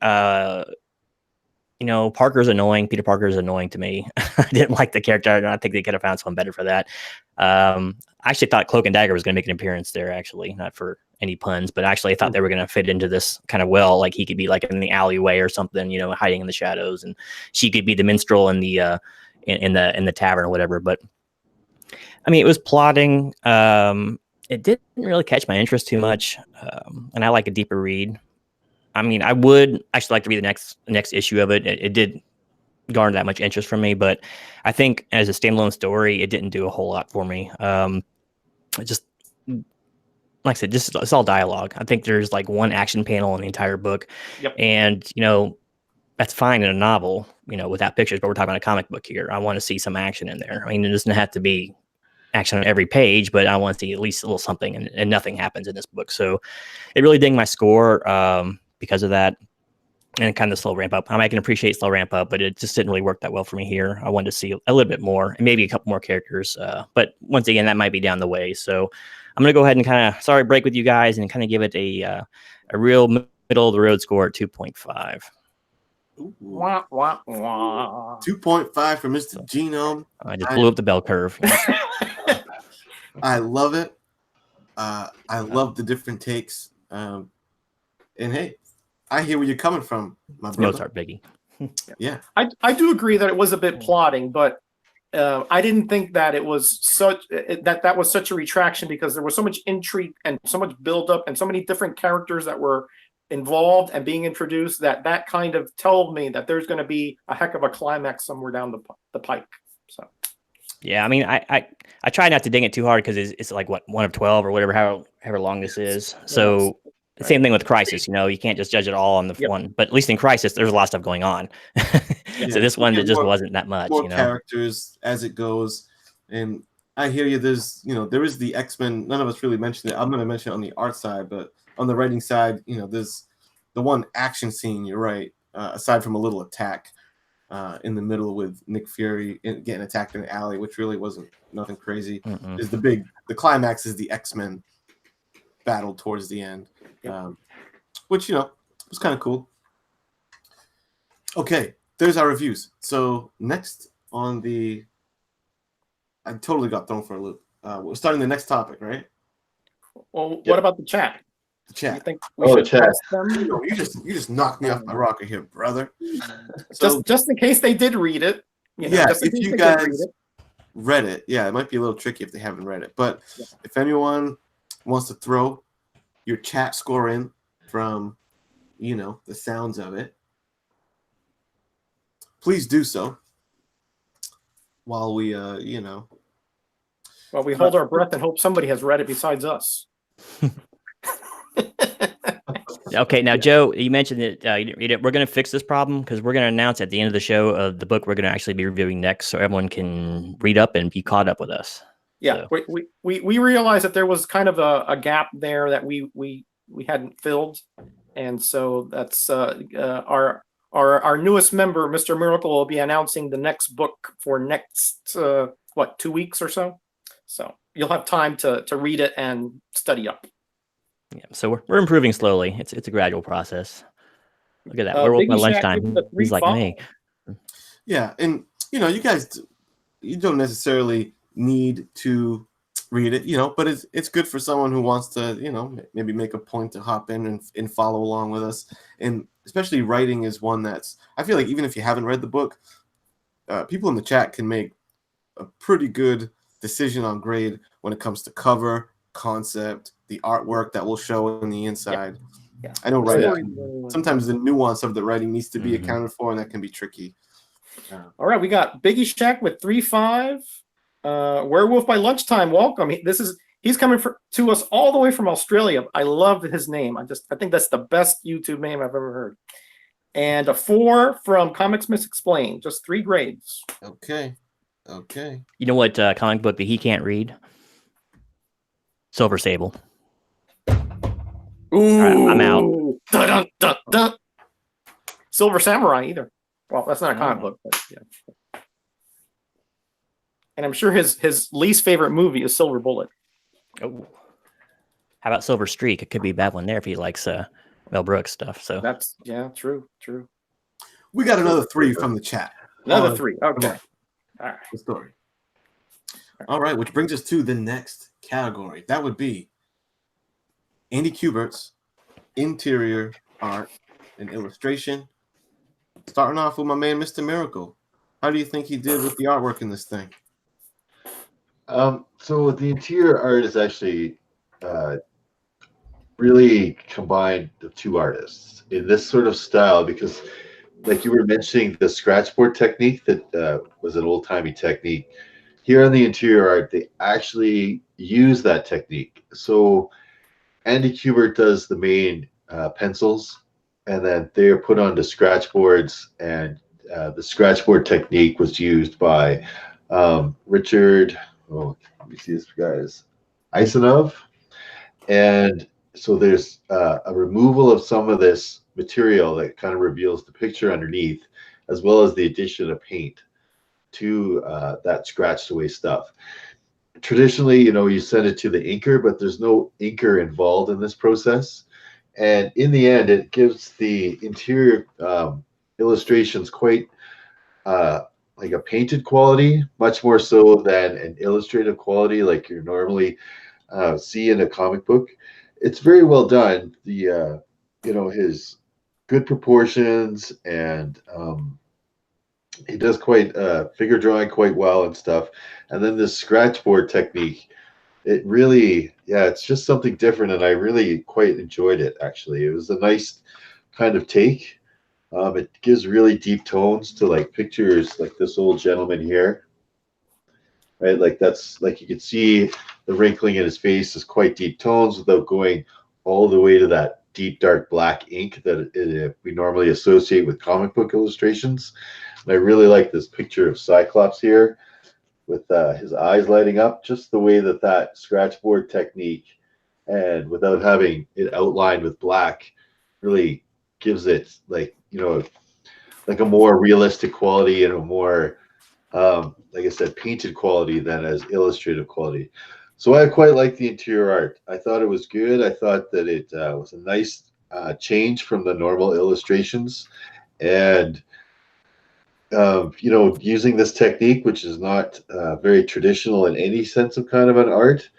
Speaker 2: Parker's annoying. Peter Parker is annoying to me. I didn't like the character. I think they could have found someone better for that. I actually thought Cloak and Dagger was going to make an appearance there, actually, not for any puns, but actually I thought they were going to fit into this kind of well. Like he could be like in the alleyway or something, hiding in the shadows, and she could be the minstrel in the in the tavern or whatever. But I mean, it was plotting. It didn't really catch my interest too much, and I like a deeper read. I mean, I would actually like to read the next issue of it. It did garner that much interest from me, but I think as a standalone story, it didn't do a whole lot for me. Just like I said, it's all dialogue. I think there's like one action panel in the entire book, and that's fine in a novel, without pictures. But we're talking about a comic book here. I want to see some action in there. I mean, it doesn't have to be action on every page, but I want to see at least a little something, and nothing happens in this book. So it really dinged my score. Because of that. and kind of slow ramp up. I can appreciate slow ramp up, but it just didn't really work that well for me here. I wanted to see a little bit more and maybe a couple more characters. But once again, that might be down the way. So I'm going to go ahead and kind of break with you guys and kind of give it a real middle of the road score at 2.5.
Speaker 3: Wah, wah, wah.
Speaker 1: 2.5 for Mr. Genome.
Speaker 2: I just blew up the bell curve.
Speaker 1: I love it. I love the different takes. And hey, I hear where you're coming from, my brother.
Speaker 2: Mozart Biggie.
Speaker 1: Yeah.
Speaker 3: I do agree that it was a bit plotting, but I didn't think that it was that was such a retraction because there was so much intrigue and so much buildup and so many different characters that were involved and being introduced that kind of told me that there's going to be a heck of a climax somewhere down the pike. So.
Speaker 2: Yeah, I mean, I try not to ding it too hard because it's like what 1 of 12 or whatever, however long this is. So
Speaker 3: Right.
Speaker 2: same thing with Crisis. You can't just judge it all on the one. But at least in Crisis, there's a lot of stuff going on. So this one, it just wasn't that much.
Speaker 1: More characters as it goes, and I hear you. There is the X-Men. None of us really mentioned it. I'm going to mention it on the art side, but on the writing side, there's the one action scene. You're right. Aside from a little attack. In the middle with Nick Fury getting attacked in the alley, which really wasn't nothing crazy. Is the climax is the X-Men battle towards the end, which was kind of cool. Okay, there's our reviews. So next on I totally got thrown for a loop. We're starting the next topic, right?
Speaker 3: Well, what about the chat?
Speaker 1: The chat.
Speaker 3: You think we should
Speaker 4: chat.
Speaker 3: ask them?
Speaker 1: You just knocked me off my rocker here, brother. So,
Speaker 3: just in case they did read it.
Speaker 1: If you guys read it, it might be a little tricky if they haven't read it. But if anyone wants to throw your chat score in from, the sounds of it, please do so. While we,
Speaker 3: Well, we hold our breath and hope somebody has read it besides us.
Speaker 2: Okay, now Joe, you mentioned that we're going to fix this problem because we're going to announce at the end of the show of the book we're going to actually be reviewing next, so everyone can read up and be caught up with us.
Speaker 3: Yeah, so. we realized that there was kind of a gap there that we hadn't filled, and so that's our newest member, Mr. Miracle, will be announcing the next book for next 2 weeks or so. So you'll have time to read it and study up.
Speaker 2: Yeah, so we're improving slowly. It's a gradual process. Look at that. We're open at lunchtime. He's like me.
Speaker 1: Yeah, and you guys, you don't necessarily need to read it, but it's good for someone who wants to, maybe make a point to hop in and follow along with us. And especially writing is one that's, I feel like even if you haven't read the book, people in the chat can make a pretty good decision on grade when it comes to cover, concept, the artwork that will show in the inside.
Speaker 3: Yeah.
Speaker 1: I know sometimes the nuance of the writing needs to be accounted for, and that can be tricky.
Speaker 3: All right, we got Biggie Shack with 3.5. Werewolf by Lunchtime, welcome. He's coming to us all the way from Australia. I love his name. I think that's the best YouTube name I've ever heard. And a 4 from Comics Misexplained. Just 3 grades.
Speaker 1: Okay.
Speaker 2: You know what comic book that he can't read? Silver Sable.
Speaker 3: Ooh,
Speaker 2: right, I'm out.
Speaker 3: Dun, dun, dun, dun. Silver Samurai either. Well, that's not a comic book, but yeah. And I'm sure his least favorite movie is Silver Bullet.
Speaker 2: Oh, how about Silver Streak? It could be a bad one there if he likes Mel Brooks stuff. So
Speaker 3: that's true.
Speaker 1: We got another 3 from the chat.
Speaker 3: Another 3. Okay. All right.
Speaker 1: The story. All right, which brings us to the next category. That would be Andy Kubert's interior art and illustration. Starting off with my man, Mr. Miracle. How do you think he did with the artwork in this thing?
Speaker 4: So the interior art is actually really combined the 2 artists in this sort of style because, like you were mentioning, the scratchboard technique that was an old-timey technique. Here on the interior art, they actually use that technique. So Andy Kubert does the main pencils, and then they're put onto scratchboards, and the scratchboard technique was used by Richard, let me see this guys, Isanov. And so there's a removal of some of this material that kind of reveals the picture underneath, as well as the addition of paint to that scratched away stuff. Traditionally, you send it to the inker, but there's no inker involved in this process. And in the end, it gives the interior illustrations quite like a painted quality, much more so than an illustrative quality like you normally see in a comic book. It's very well done. The his good proportions, and he does quite figure drawing quite well and stuff. And then this scratch board technique, it really, it's just something different, and I really quite enjoyed it. Actually, it was a nice kind of take. It gives really deep tones to like pictures like this old gentleman here, right? Like that's like you can see the wrinkling in his face is quite deep tones without going all the way to that deep dark black ink that we normally associate with comic book illustrations. And I really like this picture of Cyclops here with his eyes lighting up, just the way that scratchboard technique, and without having it outlined with black, really gives it like like a more realistic quality and a more like I said, painted quality than as illustrative quality. So I quite like the interior art. I thought it was good. I thought that it was a nice change from the normal illustrations, and using this technique, which is not very traditional in any sense of kind of an art,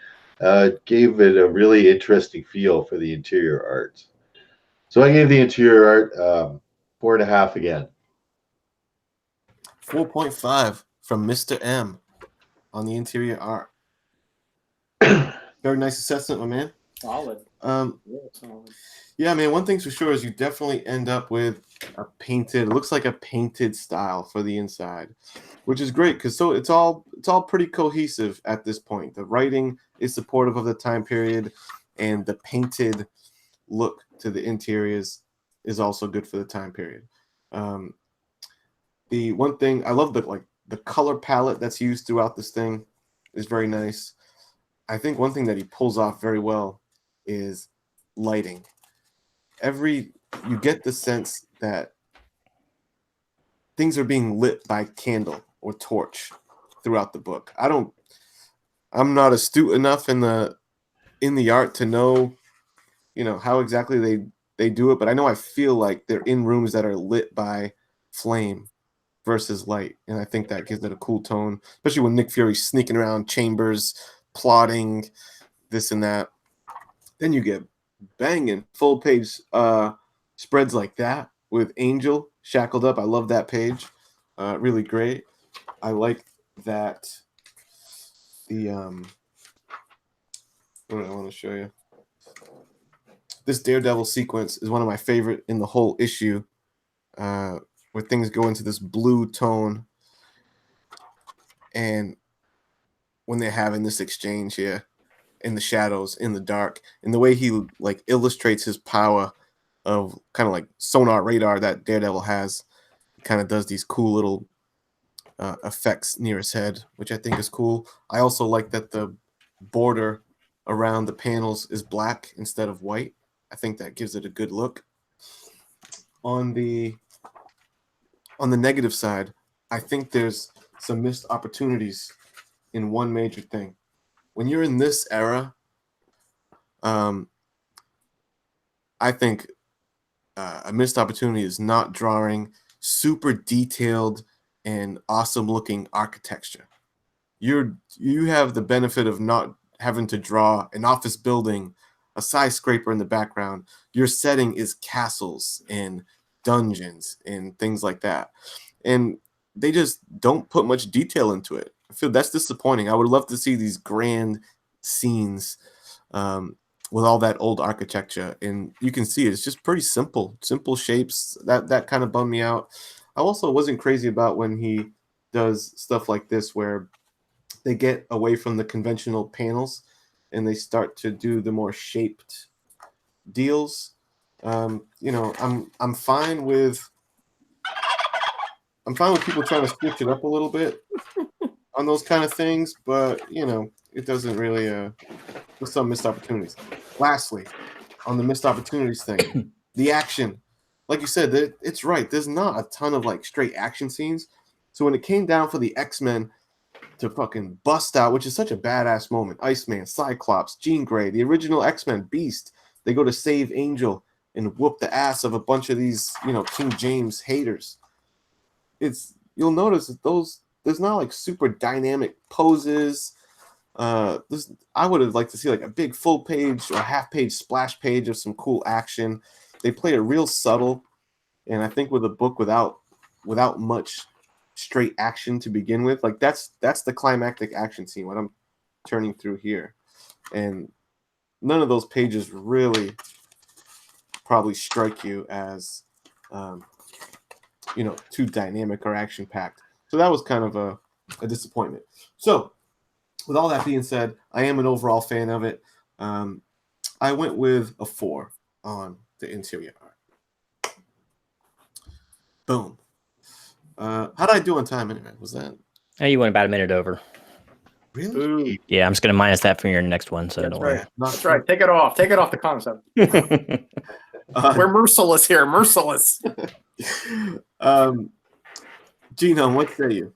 Speaker 4: gave it a really interesting feel for the interior art. So I gave the interior art 4.5 again.
Speaker 1: 4.5 from Mr. M on the interior art. Very nice assessment, my man.
Speaker 3: Solid.
Speaker 1: Solid. Yeah, man. One thing's for sure is you definitely end up with a painted. It looks like a painted style for the inside, which is great because it's all pretty cohesive at this point. The writing is supportive of the time period, and the painted look to the interiors is also good for the time period. The one thing I love, the color palette that's used throughout this thing is very nice. I think one thing that he pulls off very well is lighting. You get the sense that things are being lit by candle or torch throughout the book. I'm not astute enough in the art to know, how exactly they do it, but I feel like they're in rooms that are lit by flame versus light, and I think that gives it a cool tone, especially when Nick Fury's sneaking around chambers, plotting this and that. Then you get banging full page spreads like that with Angel shackled up. I love that page. Really great. I like that. What do I want to show you? This Daredevil sequence is one of my favorite in the whole issue, where things go into this blue tone, and when they're having this exchange here in the shadows, in the dark, and the way he like illustrates his power of kind of like sonar radar that Daredevil has, kind of does these cool little effects near his head, which I think is cool. I also like that the border around the panels is black instead of white. I think that gives it a good look. On the negative side, I think there's some missed opportunities in one major thing. When you're in this era, I think a missed opportunity is not drawing super detailed and awesome looking architecture. You have the benefit of not having to draw an office building, a skyscraper in the background. Your setting is castles and dungeons and things like that. And they just don't put much detail into it. I feel that's disappointing. I would love to see these grand scenes with all that old architecture, and you can see it's just pretty simple shapes. That kind of bummed me out. I also wasn't crazy about when he does stuff like this where they get away from the conventional panels and they start to do the more shaped deals. I'm fine with people trying to switch it up a little bit on those kind of things, but it doesn't really there's some missed opportunities. Lastly, on the missed opportunities thing, the action. like you said, it's right. There's not a ton of like straight action scenes. So when it came down for the X-Men to fucking bust out, which is such a badass moment, Iceman, Cyclops, Jean Grey, the original X-Men, Beast, they go to save Angel and whoop the ass of a bunch of these, King James haters. You'll notice that there's not like super dynamic poses. I would have liked to see like a big full page or half page splash page of some cool action. They play it real subtle, and I think with a book without much straight action to begin with, like that's the climactic action scene. What I'm turning through here, and none of those pages really probably strike you as too dynamic or action packed. So that was kind of a disappointment. So with all that being said, I am an overall fan of it. I went with a 4 on the interior art. Boom. How did I do on time anyway? Was that
Speaker 2: Hey, you went about a minute over.
Speaker 1: really?
Speaker 3: Ooh,
Speaker 2: Yeah, I'm just gonna minus that from your next one, so
Speaker 3: that's
Speaker 2: don't
Speaker 3: right.
Speaker 1: Not
Speaker 3: That's right. Take it off. Take it off the concept.
Speaker 2: worry.
Speaker 3: We're merciless here. Merciless.
Speaker 1: Genome, what say you?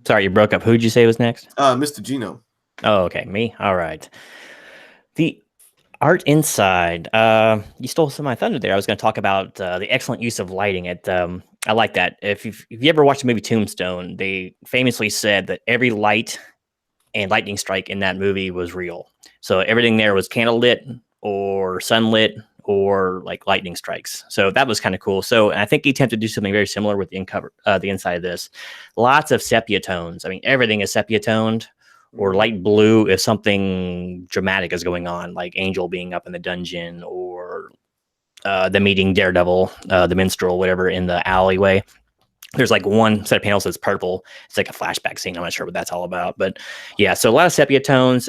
Speaker 2: Sorry, you broke up. Who'd you say was next?
Speaker 1: Mr. Genome.
Speaker 2: Oh, okay, me. All right. The art inside. You stole some of my thunder there. I was going to talk about the excellent use of lighting. I like that. If you ever watched the movie Tombstone, they famously said that every light and lightning strike in that movie was real. So everything there was candlelit or sunlit or like lightning strikes. So that was kind of cool. So I think he attempted to do something very similar with the inside of this. Lots of sepia tones. I mean, everything is sepia toned or light blue if something dramatic is going on, like Angel being up in the dungeon or the meeting Daredevil, the minstrel, whatever, in the alleyway. There's like one set of panels that's purple. It's like a flashback scene. I'm not sure what that's all about, but yeah. So a lot of sepia tones.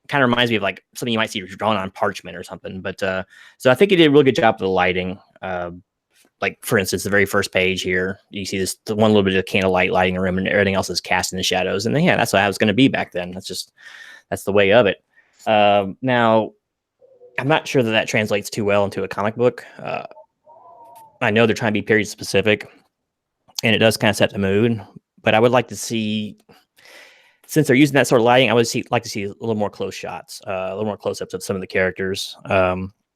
Speaker 2: Kind of reminds me of like something you might see drawn on parchment or something. But so I think he did a really good job with the lighting. Like for instance, the very first page here, you see this one little bit of candlelight lighting a room, and everything else is cast in the shadows. And then, yeah, that's how it was going to be back then. That's the way of it. Now, I'm not sure that translates too well into a comic book. I know they're trying to be period specific, and it does kind of set the mood. But I would like to see, since they're using that sort of lighting, I would like to see a little more close shots, a little more close-ups of some of the characters.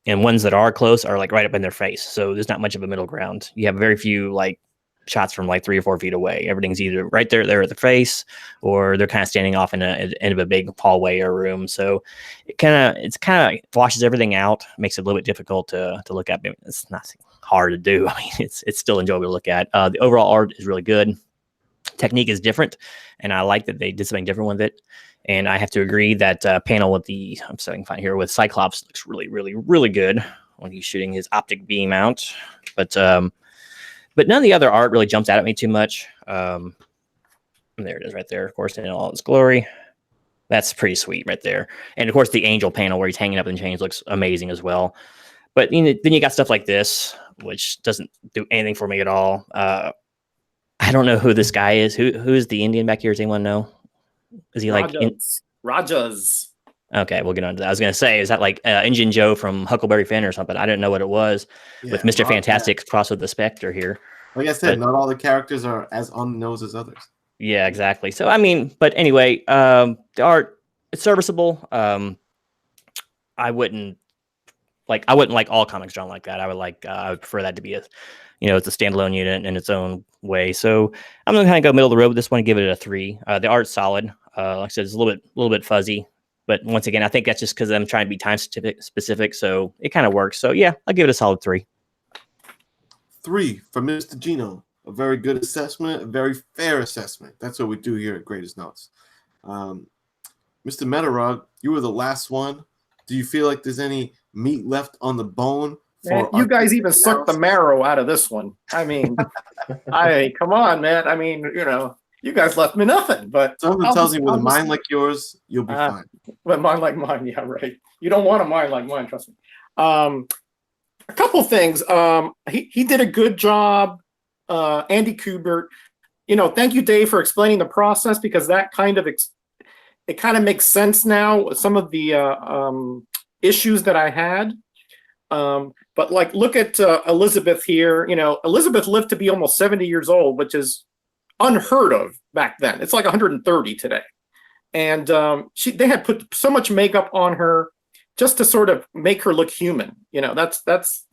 Speaker 2: And ones that are close are like right up in their face. So there's not much of a middle ground. You have very few like shots from like 3 or 4 feet away. Everything's either right there at the face, or they're kind of standing off in the end of a big hallway or room. So it's kind of washes everything out, makes it a little bit difficult to look at. It's not hard to do. I mean, it's still enjoyable to look at. The overall art is really good. Technique is different, and I like that they did something different with it. And I have to agree that panel with I'm starting to find here with Cyclops looks really, really, really good when he's shooting his optic beam out. But none of the other art really jumps out at me too much. There it is right there, of course, in all its glory. That's pretty sweet right there. And of course, the Angel panel where he's hanging up in chains looks amazing as well. But then you got stuff like this, which doesn't do anything for me at all. I don't know who this guy is. Who is the Indian back here? Does anyone know? Is he like
Speaker 3: Rajas?
Speaker 2: Okay, we'll get on to that. I was going to say, is that like Injun Joe from Huckleberry Finn or something? I didn't know what it was with Mr. Fantastic crossed with the Spectre here.
Speaker 1: Like I said, not all the characters are as on the nose as others. Yeah,
Speaker 2: exactly. So, I mean, but anyway, the art, it's serviceable. I wouldn't like all comics drawn like that. I would prefer that to be it's a standalone unit in its own way. So I'm going to kind of go middle of the road with this one and give it a 3. The art's solid. Like I said, it's a little bit fuzzy, but once again, I think that's just because I'm trying to be time specific. So it kind of works. So yeah, I'll give it a solid 3.
Speaker 1: 3 for Mr. Gino. A very good assessment, a very fair assessment. That's what we do here at Greatest Notes. Mr. Metarog, you were the last one. Do you feel like there's any meat left on the bone?
Speaker 3: Man, you guys even sucked the marrow out of this one. I mean, come on, man. I mean, you guys left me nothing. But
Speaker 1: something tells you with a mind like yours, you'll be fine.
Speaker 3: With a mind like mine, yeah, right. You don't want a mind like mine, trust me. A couple things. He did a good job. Andy Kubert. Thank you, Dave, for explaining the process, because that kind of it kind of makes sense now. Some of the issues that I had. But like, look at Elizabeth here. You know, Elizabeth lived to be almost 70 years old, which is unheard of back then. It's like 130 today. And they had put so much makeup on her just to sort of make her look human. You know, that's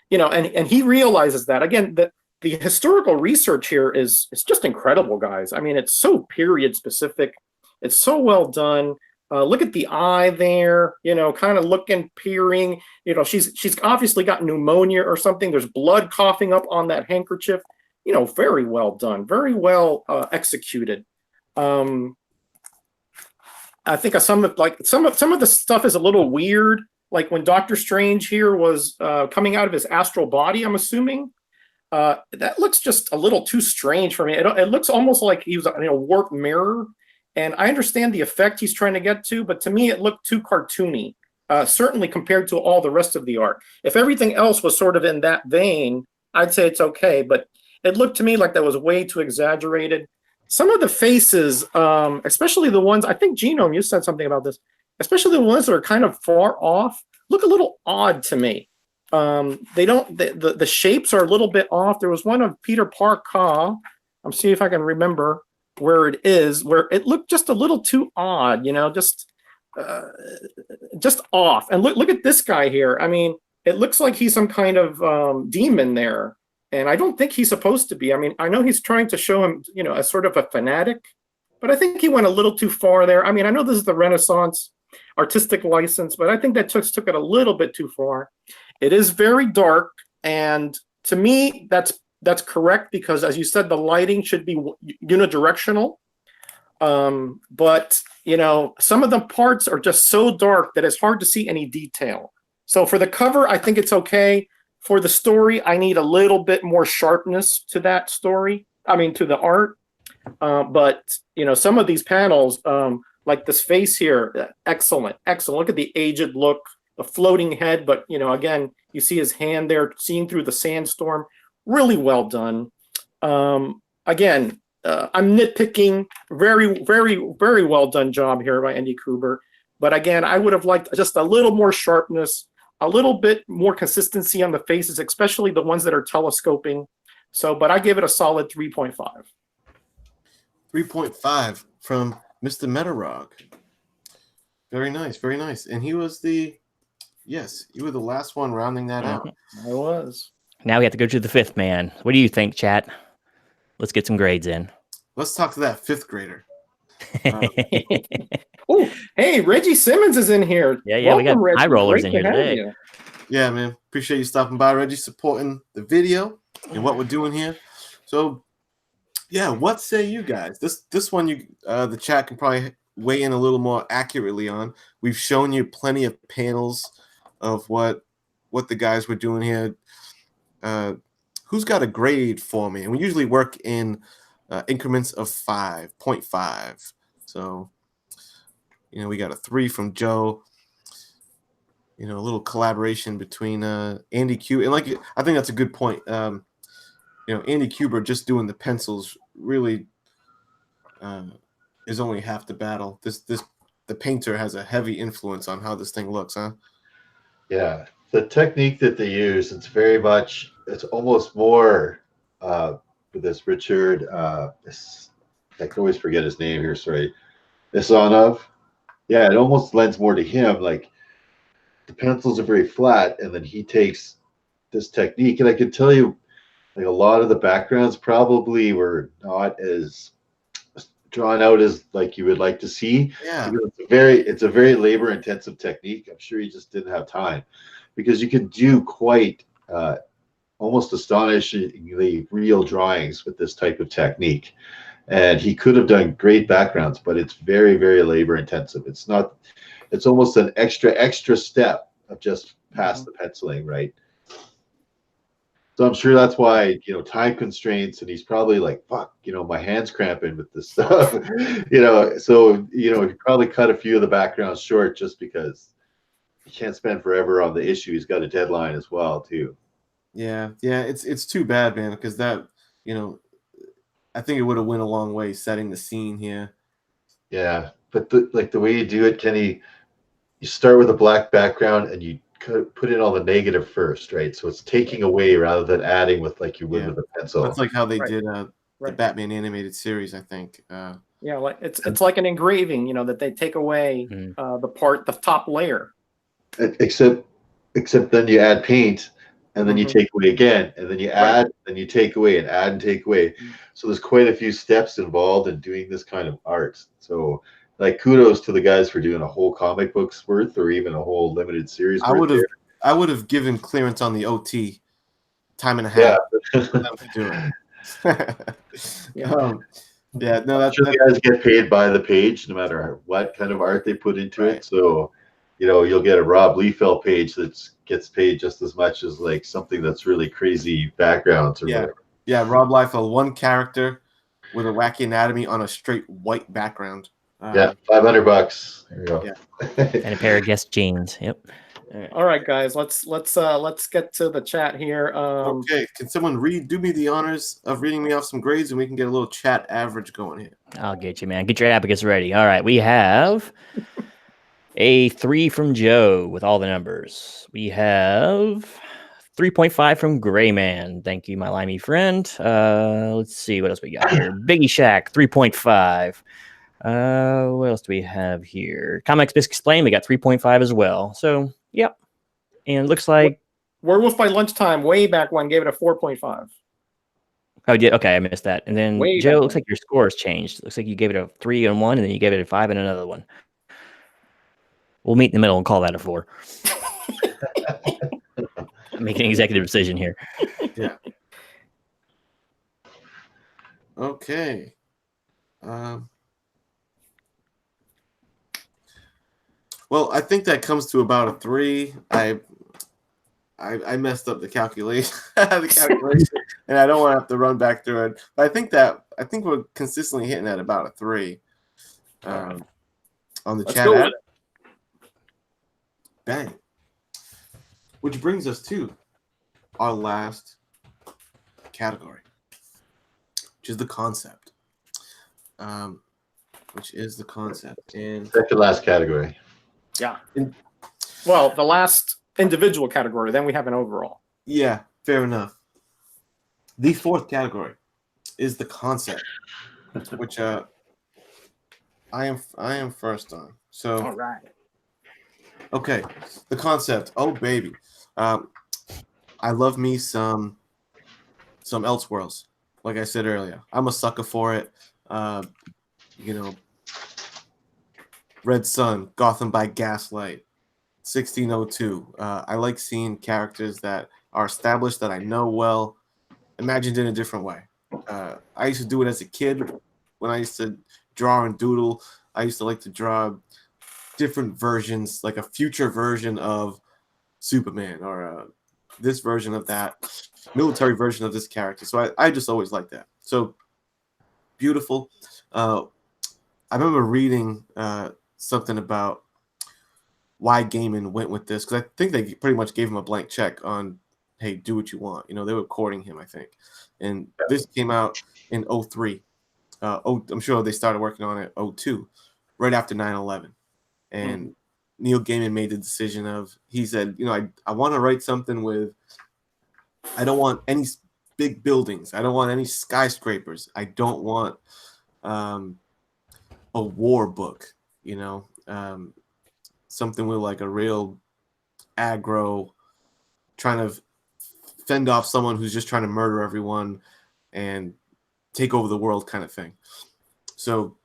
Speaker 3: you know, and he realizes that. Again, that the historical research here is just incredible, guys. I mean, it's so period specific. It's so well done. Look at the eye there, you know, kind of looking, peering. You know, she's obviously got pneumonia or something. There's blood coughing up on that handkerchief. You know, very well done, very well executed. I think some of the stuff is a little weird. Like when Doctor Strange here was coming out of his astral body, I'm assuming. That looks just a little too strange for me. It looks almost like he was in a warped mirror. And I understand the effect he's trying to get to, but to me, it looked too cartoony, certainly compared to all the rest of the art. If everything else was sort of in that vein, I'd say it's okay. But it looked to me like that was way too exaggerated. Some of the faces, especially the ones, I think, Genome, you said something about this, especially the ones that are kind of far off, look a little odd to me. They don't, the shapes are a little bit off. There was one of Peter Parker. I'm seeing if I can remember where it is, where it looked just a little too odd, you know, just off. And look at this guy here. I mean, it looks like he's some kind of demon there. And I don't think he's supposed to be. I mean, I know he's trying to show him, you know, as sort of a fanatic, but I think he went a little too far there. I mean, I know this is the Renaissance artistic license, but I think that took it a little bit too far. It is very dark, and to me, that's correct because, as you said, the lighting should be unidirectional. But you know, some of the parts are just so dark that it's hard to see any detail. So for the cover, I think it's okay. For the story, I need a little bit more sharpness to that story. I mean, to the art. But you know, some of these panels, like this face here, excellent. Look at the aged look, the floating head. But you know, again, you see his hand there, seen through the sandstorm. Really well done. Again, I'm nitpicking. Very, very, very well done job here by Andy Kubert. But again, I would have liked just a little more sharpness, a little bit more consistency on the faces, especially the ones that are telescoping. So, but I give it a solid 3.5.
Speaker 1: 3.5 from Mr. Metarog. Very nice, very nice. And you were the last one rounding that out.
Speaker 3: I was.
Speaker 2: Now we have to go to the fifth man. What do you think, chat? Let's get some grades in.
Speaker 1: Let's talk to that fifth grader.
Speaker 3: Oh, hey, Reggie Simmons is in here.
Speaker 2: Yeah,
Speaker 3: Welcome,
Speaker 2: we got
Speaker 3: Reggie.
Speaker 2: high rollers
Speaker 3: Great
Speaker 2: in
Speaker 3: to
Speaker 2: here
Speaker 3: have
Speaker 2: today.
Speaker 3: you.
Speaker 1: Yeah, man. Appreciate you stopping by, Reggie, supporting the video and what we're doing here. So, yeah, what say you guys? This one, the chat can probably weigh in a little more accurately on. We've shown you plenty of panels of what the guys were doing here. Who's got a grade for me? And we usually work in increments of 5.5. So, you know, we got a 3 from Joe. You know, a little collaboration between Andy Kubert. And I think that's a good point. You know, Andy Kubert just doing the pencils really is only half the battle. The painter has a heavy influence on how this thing looks, huh?
Speaker 4: Yeah, the technique that they use, it's almost more with this Richard, I can always forget his name here, sorry, Isonov. Yeah, it almost lends more to him, like the pencils are very flat, and then he takes this technique, and I can tell you, like a lot of the backgrounds probably were not as drawn out as like you would like to see.
Speaker 1: Yeah,
Speaker 4: it's a very labor intensive technique. I'm sure he just didn't have time, because you can do quite almost astonishingly real drawings with this type of technique, and he could have done great backgrounds, but it's very, very labor intensive. It's almost an extra step of just past the penciling, right? So I'm sure that's why, you know, time constraints, and he's probably like, fuck, you know, my hand's cramping with this stuff. You know, so, you know, he probably cut a few of the backgrounds short just because he can't spend forever on the issue. He's got a deadline as well, too.
Speaker 1: Yeah, it's too bad, man, because that, you know, I think it would have went a long way setting the scene here.
Speaker 4: Yeah, but the way you do it, Kenny, you start with a black background and you put in all the negative first, right? So it's taking away rather than adding with like you would with a pencil.
Speaker 1: That's like how they
Speaker 3: Right.
Speaker 1: did the
Speaker 3: Right.
Speaker 1: Batman animated series, I think.
Speaker 3: Yeah, like it's like an engraving, you know, that they take away the top layer.
Speaker 4: Except then you add paint, and then you
Speaker 3: Mhm.
Speaker 4: take away again, and then you add, then you take away, and add and take away.
Speaker 3: Mhm.
Speaker 4: So there's quite a few steps involved in doing this kind of art. So like kudos to the guys for doing a whole comic book's worth, or even a whole limited series.
Speaker 1: I would have given clearance on the OT time and a half
Speaker 4: Yeah.
Speaker 1: for them to do it.
Speaker 3: Yeah.
Speaker 1: Yeah, no, that's
Speaker 4: Sure, the guys get paid by the page, no matter what kind of art they put into
Speaker 1: Right.
Speaker 4: it. So, you know, you'll get a Rob Liefeld page that gets paid just as much as like something that's really crazy backgrounds or whatever.
Speaker 1: Yeah, Rob Liefeld, one character with a wacky anatomy on a straight white background.
Speaker 4: Yeah, $500. There you go.
Speaker 1: Yeah.
Speaker 2: And a pair of guest jeans. Yep.
Speaker 3: All right, guys, let's get to the chat here.
Speaker 1: Okay, can someone do me the honors of reading me off some grades, and we can get a little chat average going here.
Speaker 2: I'll get you, man. Get your advocates ready. All right, we have a 3 from Joe with all the numbers. We have 3.5 from Gray Man. Thank you, my limey friend. Let's see what else we got here. Biggie Shack, 3.5. What else do we have here? Comics Biscuit Explained, we got 3.5 as well. So, yep. And it looks like
Speaker 3: Werewolf by Lunchtime, way back when, gave it a 4.5.
Speaker 2: oh, yeah, okay, I missed that. And then
Speaker 3: Way
Speaker 2: Joe,
Speaker 3: back
Speaker 2: looks like your score has changed. Looks like you gave it a 3 on one, and then you gave it a 5 on another one. We'll meet in the middle and call that a 4. Make an executive decision here.
Speaker 1: Yeah. Okay. Well, I think that comes to about a 3. I messed up the calculation, and I don't want to have to run back through it. But I think we're consistently hitting at about a 3. On the
Speaker 3: Let's
Speaker 1: chat
Speaker 3: go
Speaker 1: app.
Speaker 3: with it.
Speaker 1: Bang. Which brings us to our last category, which is the concept. And
Speaker 4: Second last category.
Speaker 3: Yeah. Well, the last individual category, then we have an overall.
Speaker 1: yeah, fair enough. The fourth category is the concept, which I am first on. So
Speaker 3: All right.
Speaker 1: okay, the concept. Oh baby, I love me some Elseworlds. Like I said earlier, I'm a sucker for it. You know, Red Sun, Gotham by Gaslight, 1602. I like seeing characters that are established that I know well, imagined in a different way. I used to do it as a kid when I used to draw and doodle. I used to like to draw different versions, like a future version of Superman or this version of that military version of this character. So I just always like that. So beautiful. I remember reading something about why Gaiman went with this, because I think they pretty much gave him a blank check on, hey, do what you want. You know, they were courting him, I think. And this came out in 03. I'm sure they started working on it 02, right after 9/11. And Neil Gaiman made the decision of, he said, you know, I want to write something with, I don't want any big buildings. I don't want any skyscrapers. I don't want a war book, you know, something with like a real aggro, trying to fend off someone who's just trying to murder everyone and take over the world kind of thing. So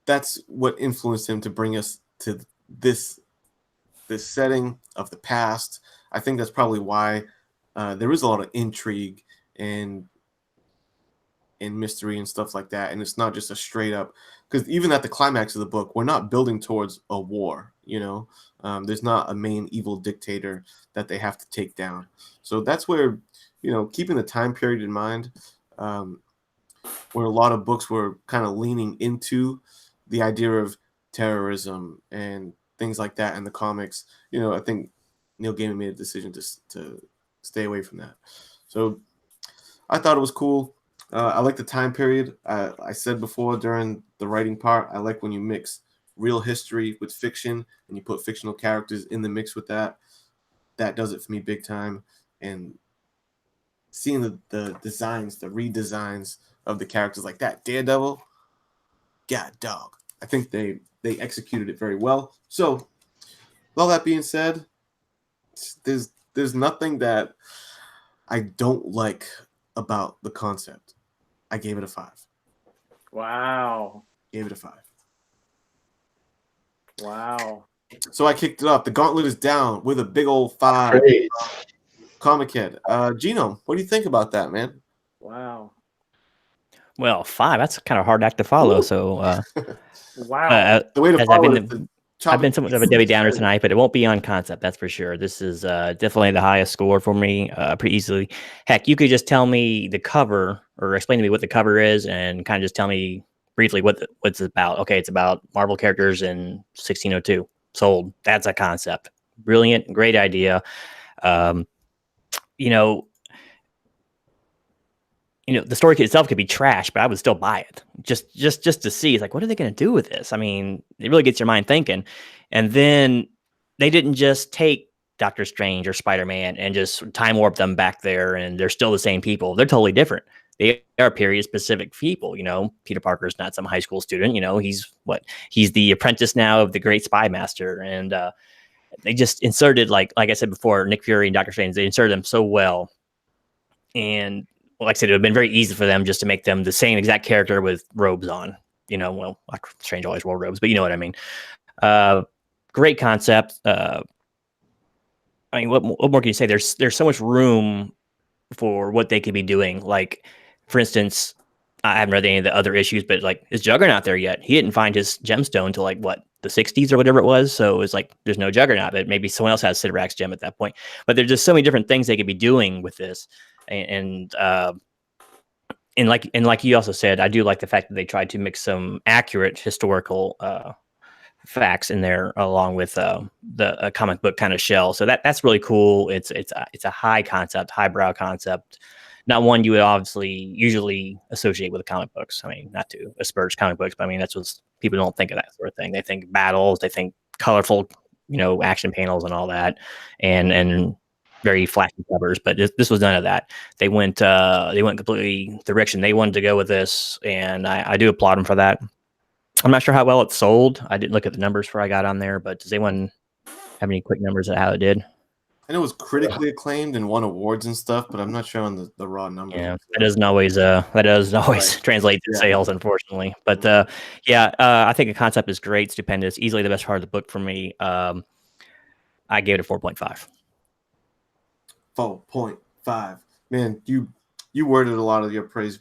Speaker 1: that's what influenced him to bring us to this setting of the past. I think that's probably why there is a lot of intrigue and mystery and stuff like that. And it's not just a straight up, because even at the climax of the book, we're not building towards a war, you know. There's not a main evil dictator that they have to take down. So that's where, you know, keeping the time period in mind, where a lot of books were kind of leaning into the idea of terrorism and things like that in the comics, you know, I think Neil Gaiman made a decision to stay away from that. So I thought it was cool. I like the time period. I said before during the writing part, I like when you mix real history with fiction and you put fictional characters in the mix with that, that does it for me big time. And seeing the designs, the redesigns of the characters like that, Daredevil, God dog. I think they executed it very well. So, with all that being said, there's nothing that I don't like about the concept. I gave it a 5.
Speaker 3: Wow.
Speaker 1: Gave it a 5.
Speaker 3: Wow.
Speaker 1: So I kicked it off. The gauntlet is down with a big old 5.
Speaker 4: Great.
Speaker 1: Comic Head. Genome, what do you think about that, man?
Speaker 3: Wow.
Speaker 2: Well, 5. That's kind of hard act to follow.
Speaker 1: Ooh.
Speaker 2: So,
Speaker 3: Wow.
Speaker 1: The way to
Speaker 2: as
Speaker 1: follow
Speaker 2: I've
Speaker 1: it
Speaker 2: been,
Speaker 1: is to chop
Speaker 2: I've been
Speaker 1: it-
Speaker 2: somewhat of a Debbie Downer tonight, but it won't be on concept. That's for sure. This is definitely the highest score for me, pretty easily. Heck, you could just tell me the cover or explain to me what the cover is, and kind of just tell me briefly what's it about. Okay, it's about Marvel characters in 1602. Sold. That's a concept. Brilliant, great idea. You know, the story itself could be trash, but I would still buy it just to see. It's like, what are they going to do with this? I mean, it really gets your mind thinking. And then they didn't just take Doctor Strange or Spider-Man and just time warp them back there, and they're still the same people. They're totally different. They are period specific people. Peter Parker's not some high school student. He's the apprentice now of the great spy master, and they just inserted, like I said before, Nick Fury and Doctor Strange. They inserted them so well, and like I said, it would have been very easy for them just to make them the same exact character with robes on. Like Strange always wore robes, but you know what I mean. Great concept. I mean, what more can you say? There's so much room for what they could be doing. Like, for instance, I haven't read any of the other issues, but like, is Juggernaut there yet? He didn't find his gemstone until like the 60s or whatever it was. So it was like, there's no Juggernaut, but maybe someone else has Sidrak's gem at that point. But there's just so many different things they could be doing with this. And like you also said, I do like the fact that they tried to mix some accurate historical facts in there along with the comic book kind of shell. So that's really cool. It's a high concept, highbrow concept, not one you would obviously usually associate with comic books. I mean, not to asperge comic books, but I mean, that's what people don't think of that sort of thing. They think battles, they think colorful, action panels and all that, and very flashy covers, but this was none of that. They went completely the direction they wanted to go with this, and I do applaud them for that. I'm not sure how well it sold. I didn't look at the numbers before I got on there, but does anyone have any quick numbers of how it did?
Speaker 1: I know it was critically acclaimed and won awards and stuff, but I'm not sure on the raw numbers.
Speaker 2: Yeah, that doesn't always
Speaker 1: Right.
Speaker 2: translate to sales, unfortunately. But I think the concept is great, stupendous, easily the best part of the book for me. I gave it a 4.5.
Speaker 1: 4.5. Man, you worded a lot of your praise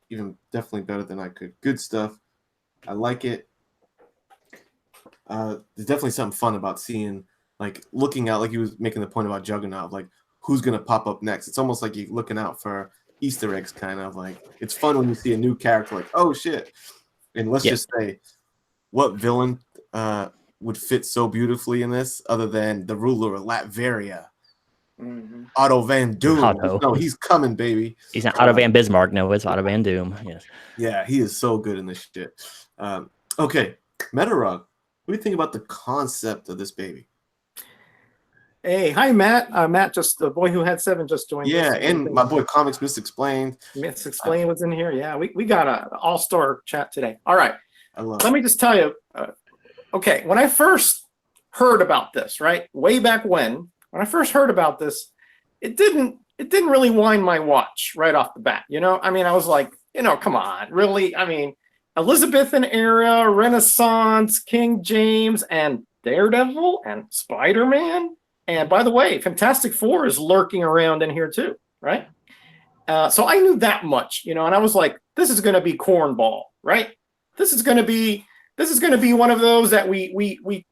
Speaker 1: even definitely better than I could. Good stuff. I like it. There's definitely something fun about seeing, like, looking out, like he was making the point about Juggernaut, like who's gonna pop up next. It's almost like you're looking out for Easter eggs, kind of like it's fun when you see a new character, like, oh shit. And let's just say, what villain would fit so beautifully in this other than the ruler of Latveria?
Speaker 3: Mm-hmm.
Speaker 1: Otto Van Doom.
Speaker 2: Otto.
Speaker 1: No, he's coming, baby.
Speaker 2: He's not Otto Van Bismarck. No, it's Otto Van Doom. Yes.
Speaker 1: Yeah, he is so good in this shit. Okay, Metarog, what do you think about the concept of this baby?
Speaker 3: Hey, hi, Matt. Matt, just the boy who had 7 just joined.
Speaker 1: Yeah,
Speaker 3: us.
Speaker 1: and my boy Comics Misexplained.
Speaker 3: Miss Explain what's in here. Yeah, we got an all-star chat today. All right.
Speaker 1: I love
Speaker 3: Let
Speaker 1: it.
Speaker 3: me just tell you, okay, when I first heard about this, right, way back when I first heard about this, it didn't really wind my watch right off the bat. I mean, I was like, come on, really? I mean, Elizabethan era, Renaissance, King James, and Daredevil, and Spider-Man, and by the way, Fantastic Four is lurking around in here too, right? So I knew that much, and I was like, this is going to be cornball, right? This is going to be one of those that we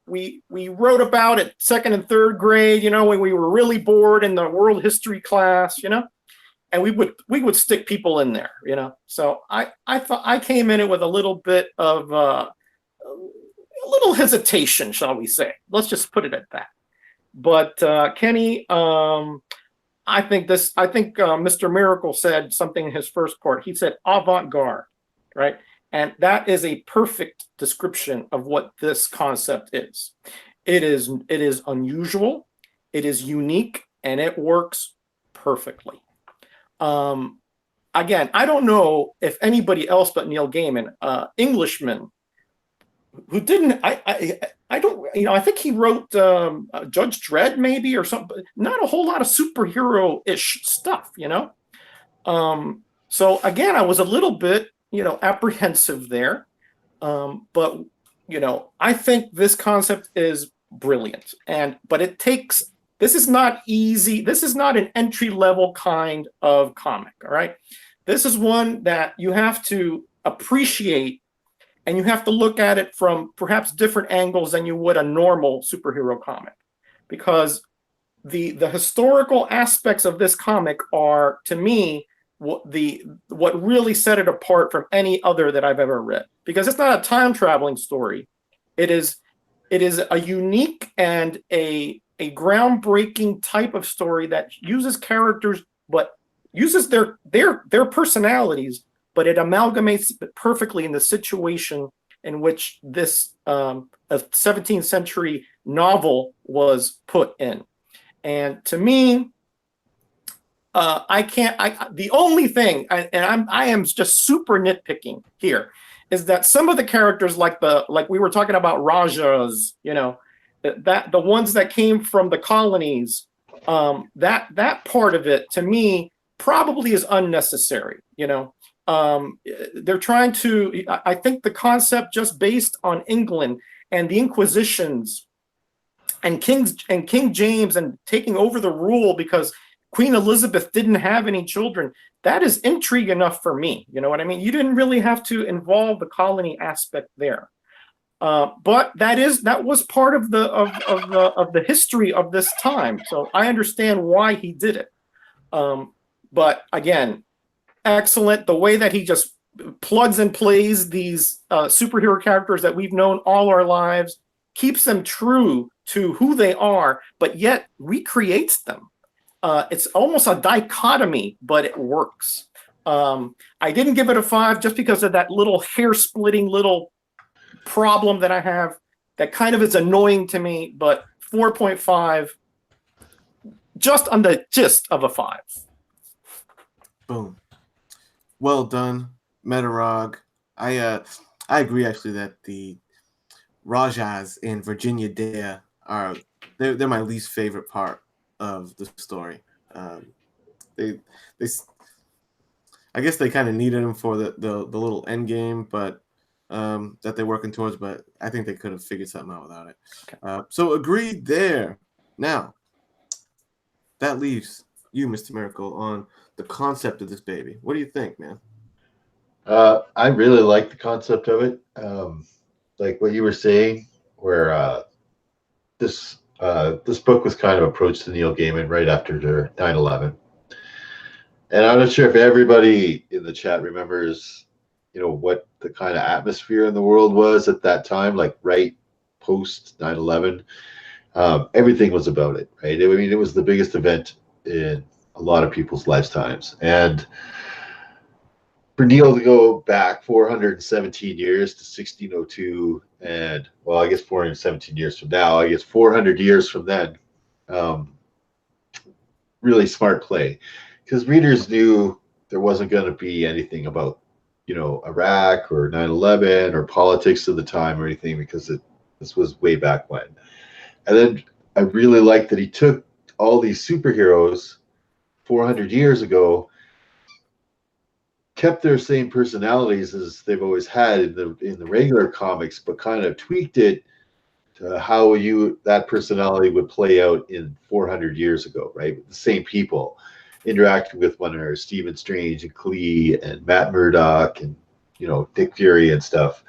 Speaker 3: wrote about at 2nd and 3rd grade, when we were really bored in the world history class, and we would stick people in there, So I thought I came in it with a little bit of a little hesitation, shall we say? Let's just put it at that. But Kenny, I think Mr. Miracle said something in his first part. He said avant-garde, right? And that is a perfect description of what this concept is. It is unusual, it is unique, and it works perfectly. Again, I don't know if anybody else but Neil Gaiman, Englishman, who didn't, I don't, I think he wrote Judge Dredd maybe or something, not a whole lot of superhero-ish stuff, So again, I was a little bit, apprehensive there. But, I think this concept is brilliant. But this is not easy. This is not an entry-level kind of comic, all right? This is one that you have to appreciate, and you have to look at it from perhaps different angles than you would a normal superhero comic. Because the historical aspects of this comic are, to me, what really set it apart from any other that I've ever read. Because it's not a time-traveling story. It is a unique and a groundbreaking type of story that uses characters, but uses their personalities, but it amalgamates perfectly in the situation in which this a 17th century novel was put in. And to me, the only thing, and I am just super nitpicking here, is that some of the characters, like we were talking about Rajas, that the ones that came from the colonies, that part of it to me probably is unnecessary. They're trying to, I think the concept just based on England and the Inquisitions and King James and taking over the rule because Queen Elizabeth didn't have any children, that is intrigue enough for me. You know what I mean? You didn't really have to involve the colony aspect there. But that was part of the history of this time. So I understand why he did it. But again, excellent. The way that he just plugs and plays these superhero characters that we've known all our lives, keeps them true to who they are, but yet recreates them. It's almost a dichotomy, but it works. I didn't give it a 5 just because of that little hair-splitting little problem that I have that kind of is annoying to me, but 4.5, just on the gist of a 5.
Speaker 1: Boom. Well done, Metarog. I agree actually that the Rajas in Virginia Dare they're my least favorite part of the story. They I guess they kind of needed them for the little end game, but that they're working towards. But I think they could have figured something out without it. Okay. So agreed there. Now that leaves you, Mr. Miracle, on the concept of this baby. What do you think, man?
Speaker 4: I really like the concept of it. Like what you were saying, where this book was kind of approached to Neil Gaiman right after 9/11. And I'm not sure if everybody in the chat remembers, what the kind of atmosphere in the world was at that time, like right post 9/11. Everything was about it, right? I mean, it was the biggest event in a lot of people's lifetimes. And for Neil to go back 417 years to 1602, and well, I guess 417 years from now, I guess 400 years from then, really smart play, because readers knew there wasn't going to be anything about, Iraq or 9/11 or politics of the time or anything, because this was way back when. And then I really liked that he took all these superheroes 400 years ago, kept their same personalities as they've always had in the regular comics, but kind of tweaked it to how that personality would play out in 400 years ago, right? The same people interacting with one another, Stephen Strange and Klee and Matt Murdock and Dick Fury and stuff.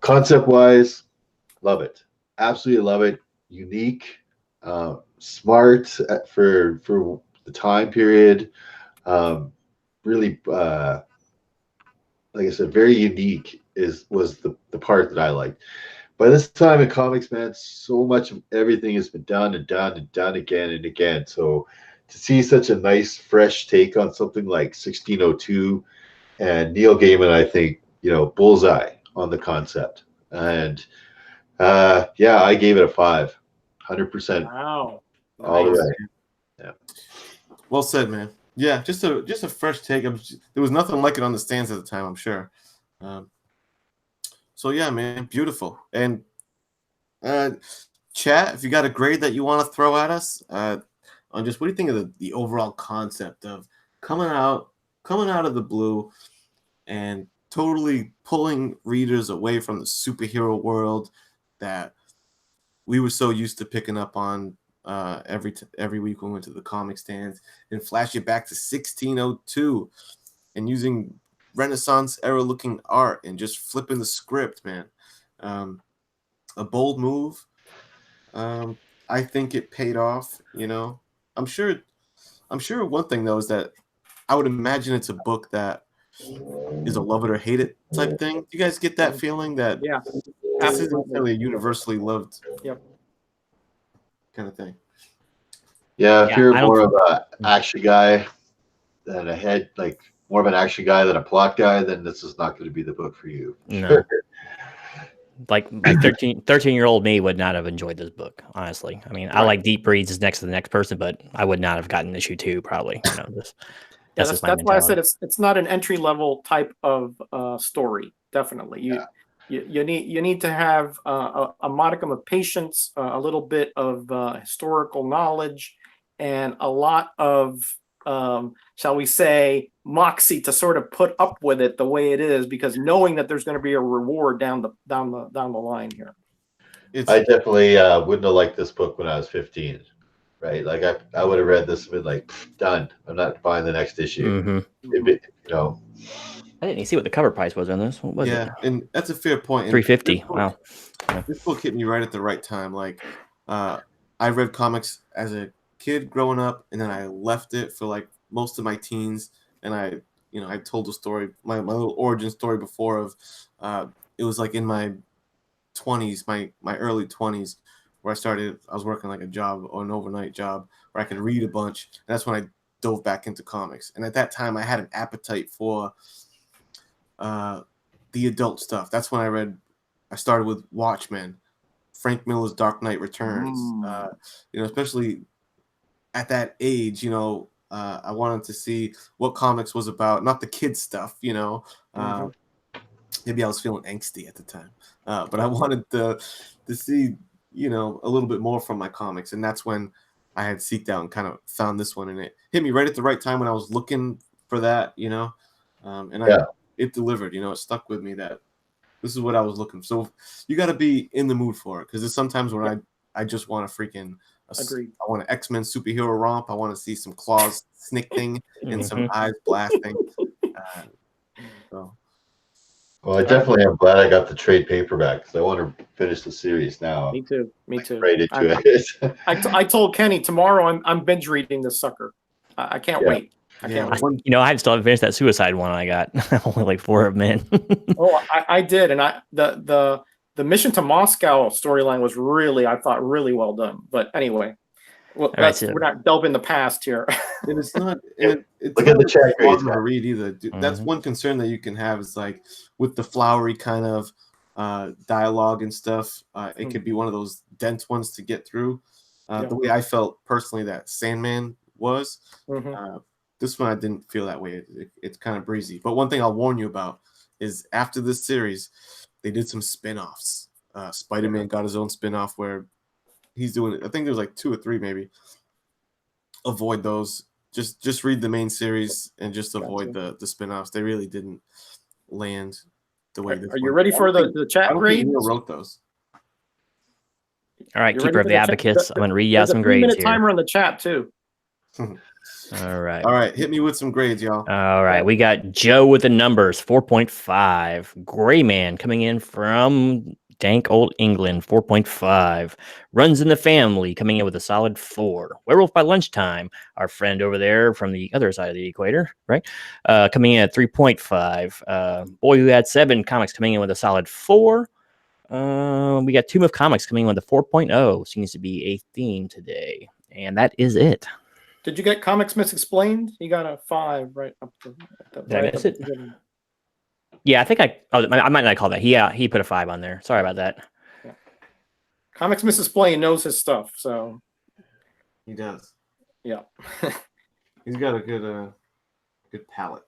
Speaker 4: Concept wise, love it, absolutely love it. Unique, smart for the time period. Really, like I said, very unique was the part that I liked. By this time in comics, man, so much of everything has been done and done and done again and again. So to see such a nice, fresh take on something like 1602, and Neil Gaiman, I think, bullseye on the concept. And yeah, I gave it a 5, 100%,
Speaker 3: Wow.
Speaker 4: all the
Speaker 3: Nice.
Speaker 4: way.
Speaker 1: Well said, man. Yeah, just a fresh take. There was nothing like it on the stands at the time, I'm sure. So yeah, man, beautiful. And chat, if you got a grade that you want to throw at us, on just what do you think of the overall concept of coming out of the blue and totally pulling readers away from the superhero world that we were so used to picking up on every week when we went to the comic stands, and flash it back to 1602 and using Renaissance era looking art and just flipping the script, man. A bold move. I think it paid off, I'm sure one thing though is that I would imagine it's a book that is a love it or hate it type thing. Do you guys get that feeling that
Speaker 3: Yeah.
Speaker 1: this isn't
Speaker 3: Absolutely.
Speaker 1: really a universally loved
Speaker 3: Yep.
Speaker 1: kind of thing?
Speaker 4: Yeah, if
Speaker 2: Yeah,
Speaker 4: you're
Speaker 2: I don't-
Speaker 4: more of an action guy than more of an action guy than a plot guy, then this is not going to be the book for you.
Speaker 2: No. Like my 13-year-old me would not have enjoyed this book, honestly. I mean, I
Speaker 1: Right.
Speaker 2: like deep reads next to the next person, but I would not have gotten issue 2 probably. That's
Speaker 3: Yeah,
Speaker 2: just my
Speaker 3: that's why I said
Speaker 2: mentality.
Speaker 3: it's not an entry level type of story. Definitely, you need to have a modicum of patience, a little bit of historical knowledge, and a lot of shall we say moxie to sort of put up with it the way it is, because knowing that there's going to be a reward down the line here.
Speaker 4: I definitely wouldn't have liked this book when I was 15, right? Like I would have read this and been like, done. I'm not buying the next issue.
Speaker 2: Mhm. I didn't even see what the cover price was on this. What was it?
Speaker 1: And that's a fair point. And
Speaker 2: $350.
Speaker 1: this book-
Speaker 2: Wow.
Speaker 1: This book hit me right at the right time. Like, I read comics as a kid growing up, and then I left it for like most of my teens. And I told the story, my little origin story before of, it was like in my 20s, my early 20s, where I was working like a job or an overnight job where I could read a bunch. And that's when I dove back into comics. And at that time, I had an appetite for the adult stuff. That's when I started with Watchmen, Frank Miller's Dark Knight Returns. Especially at that age, I wanted to see what comics was about, not the kids stuff, Maybe I was feeling angsty at the time, but I wanted to see, a little bit more from my comics, and that's when I had seeked out and kind of found this one, and it hit me right at the right time when I was looking for that, it delivered. It stuck with me that this is what I was looking for. So you got to be in the mood for it, because there's sometimes when I just want to freaking.
Speaker 3: Agreed.
Speaker 1: I want an X-Men superhero romp. I want to see some claws snicking and some eyes blasting.
Speaker 4: Well, I definitely am glad I got the trade paperback because I want to finish the series now.
Speaker 3: Me too.
Speaker 4: Right into it.
Speaker 3: I told Kenny tomorrow I'm binge reading this sucker. I can't wait. I can't wait.
Speaker 2: I still haven't finished that Suicide one I got. Only like 4 of them in.
Speaker 3: Oh, I did, and the Mission to Moscow storyline was I thought really well done. But anyway, well, we're not delving the past here.
Speaker 1: And it's not. It's
Speaker 4: Look at the chat grades.
Speaker 1: To read either. That's one concern that you can have is like with the flowery kind of dialogue and stuff. It could be one of those dense ones to get through. The way I felt personally that Sandman was. This one I didn't feel that way. It's kind of breezy. But one thing I'll warn you about is after this series, they did some spin-offs. Spider-Man got his own spin-off where he's doing it. I think there's like 2 or 3 maybe. Avoid those. Just read the main series and just avoid the spin-offs. They really didn't land the way.
Speaker 3: Are you ready for the chat grades?
Speaker 1: Neil wrote those.
Speaker 2: All right, Keeper of the Abacus. I'm gonna read you out some grades here.
Speaker 3: Timer on the chat too.
Speaker 2: All
Speaker 1: right, hit me with some grades, y'all.
Speaker 2: All right, we got Joe with the numbers 4.5. Gray Man coming in from dank old England 4.5. Runs in the Family coming in with a solid 4. Werewolf by Lunchtime, our friend over there from the other side of the equator, right? Coming in at 3.5. Boy Who Had 7 Comics coming in with a solid 4. We got Tomb of Comics coming in with a 4.0. Seems to be a theme today, and that is it.
Speaker 3: Did you get Comics Misexplained? You got a 5 right up to.
Speaker 2: Did I miss it? Yeah, I think I might not call that. He put a 5 on there. Sorry about that.
Speaker 3: Comics Mrs. Blaine knows his stuff, so
Speaker 1: He does.
Speaker 3: yeah.
Speaker 1: He's got a good palette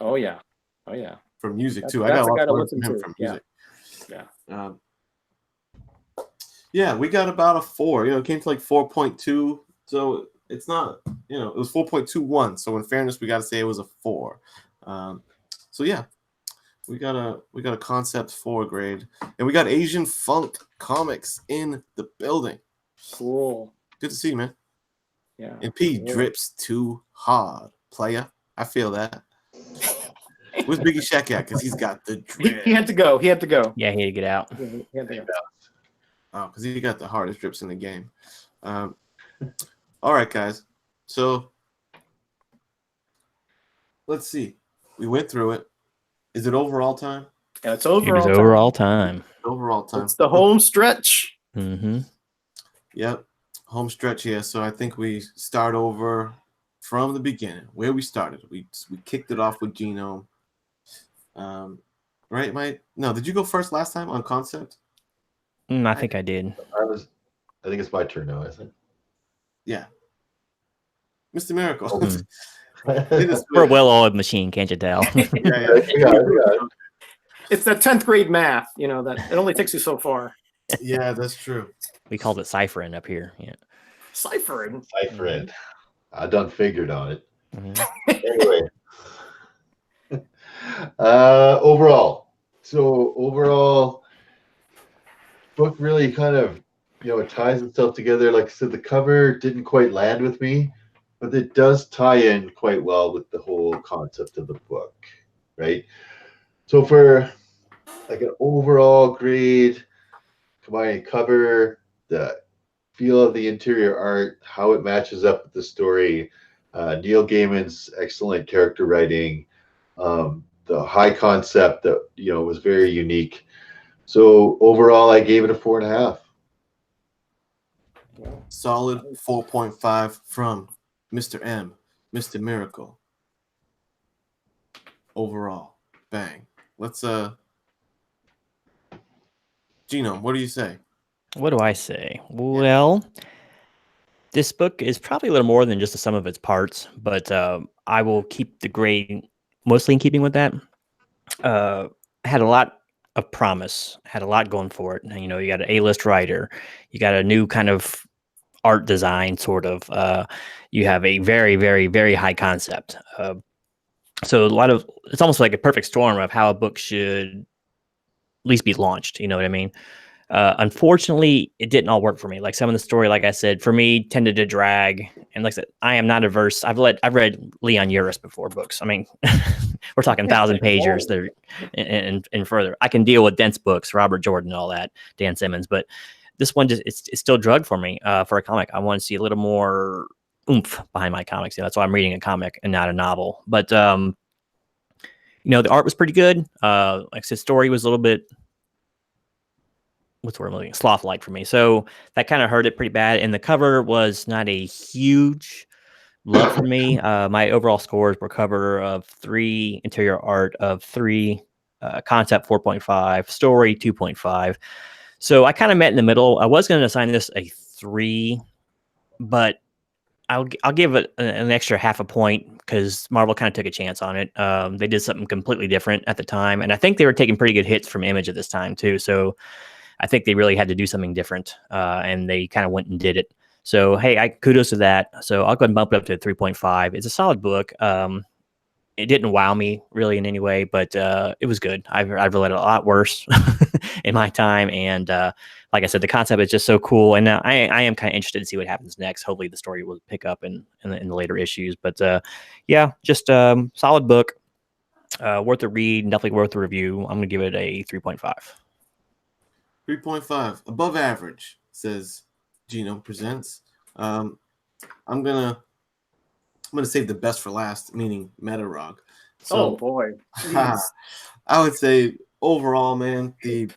Speaker 3: Oh yeah. Oh yeah.
Speaker 1: for music
Speaker 3: That's-
Speaker 1: too. I
Speaker 3: that's
Speaker 1: got a
Speaker 3: a
Speaker 1: lot
Speaker 3: guy
Speaker 1: to
Speaker 3: to
Speaker 1: learn
Speaker 3: listen
Speaker 1: from him
Speaker 3: to.
Speaker 1: from
Speaker 3: Yeah.
Speaker 1: music.
Speaker 3: Yeah.
Speaker 1: Yeah, we got about a 4. It came to like 4.2. So it's not, it was 4.21. So in fairness, we got to say it was a 4. So yeah, we got a concept 4 grade, and we got Asian Funk Comics in the building.
Speaker 3: Cool.
Speaker 1: Good to see you, man.
Speaker 3: Yeah.
Speaker 1: And P
Speaker 3: Cool.
Speaker 1: drips too hard, player. I feel that. Where's Biggie Shaq at? Because he's got the drip.
Speaker 3: He had to go. He had to go.
Speaker 2: Yeah, he had to get out.
Speaker 3: He had to go.
Speaker 1: Oh, because he got the hardest drips in the game. All right, guys. So let's see. We went through it. Is it overall time?
Speaker 3: Yeah, it's
Speaker 2: It
Speaker 3: overall.
Speaker 2: was
Speaker 3: time.
Speaker 2: overall time.
Speaker 1: Overall time.
Speaker 3: It's the home stretch.
Speaker 2: Mm-hmm.
Speaker 1: Yep. Home stretch here. So I think we start over from the beginning, where we started. We kicked it off with Genome. Right, Mike? No, did you go first last time on concept?
Speaker 2: I think I did.
Speaker 4: I think it's my turn now, isn't
Speaker 1: Yeah. Mr. Miracle.
Speaker 2: Mm.
Speaker 4: it?
Speaker 2: We're a well-oiled machine, can't you tell?
Speaker 1: yeah.
Speaker 3: It's that 10th grade math, that it only takes you so far.
Speaker 1: Yeah, that's true.
Speaker 2: We called it ciphering up here. Yeah.
Speaker 3: Ciphering.
Speaker 4: Cipher it. I done figured on it.
Speaker 2: Mhm.
Speaker 4: Anyway. Overall. So overall, book really kind of, it ties itself together. Like I said, the cover didn't quite land with me, but it does tie in quite well with the whole concept of the book, right? So for like an overall grade, combining cover, the feel of the interior art, how it matches up with the story, Neil Gaiman's excellent character writing, the high concept that was very unique. So overall, I gave it a 4.5.
Speaker 1: Solid 4.5 from Mr. M, Mr. Miracle. Overall, bang. Let's Genome, what do you say?
Speaker 2: What do I say? Well, this book is probably a little more than just the sum of its parts, but I will keep the grade mostly in keeping with that. Had a lot of promise, had a lot going for it. You got an A-list writer, you got a new kind of art design, sort of. You have a very, very, very high concept. So it's almost like a perfect storm of how a book should at least be launched. You know what I mean? Unfortunately, it didn't all work for me. Like some of the story, like I said, for me tended to drag. And like I said, I am not averse. I've read Leon Uris before books. I mean, we're talking 1,000 pagers there and further. I can deal with dense books, Robert Jordan, all that, Dan Simmons, but this one it's still drug for me for a comic. I want to see a little more oomph behind my comics. That's why I'm reading a comic and not a novel. But the art was pretty good. Like I said, story was a little bit, what's the word I'm looking, sloth-like for me. So that kind of hurt it pretty bad. And the cover was not a huge love for me. My overall scores were cover of 3, interior art of 3, concept 4.5, story 2.5. So I kind of met in the middle. I was going to assign this a 3, but I'll give it an extra half a point because Marvel kind of took a chance on it. They did something completely different at the time, and I think they were taking pretty good hits from Image at this time too. So I think they really had to do something different, and they kind of went and did it. So hey, kudos to that. So I'll go ahead and bump it up to 3.5. It's a solid book. It didn't wow me really in any way, but it was good. I've read a lot worse in my time, and like I said, the concept is just so cool. And I am kind of interested to see what happens next. Hopefully, the story will pick up in the later issues. But yeah, just solid book, worth a read, definitely worth a review. I'm gonna give it a 3.5.
Speaker 1: 3.5, above average, says Genome Presents. I'm gonna save the best for last, meaning Metarog.
Speaker 3: Oh boy.
Speaker 1: I would say overall, man, the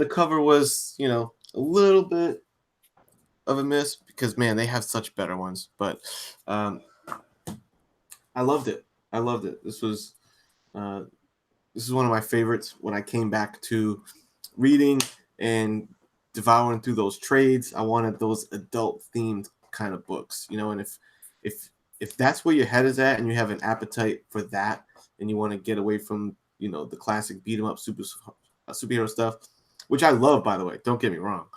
Speaker 1: cover was, a little bit of a miss because, man, they have such better ones. But I loved it. This was This is one of my favorites when I came back to reading and devouring through those trades. I wanted those adult themed kind of books, you know, and if that's where your head is at and you have an appetite for that and you want to get away from, you know, the classic beat 'em up superhero stuff, which I love, by the way, don't get me wrong.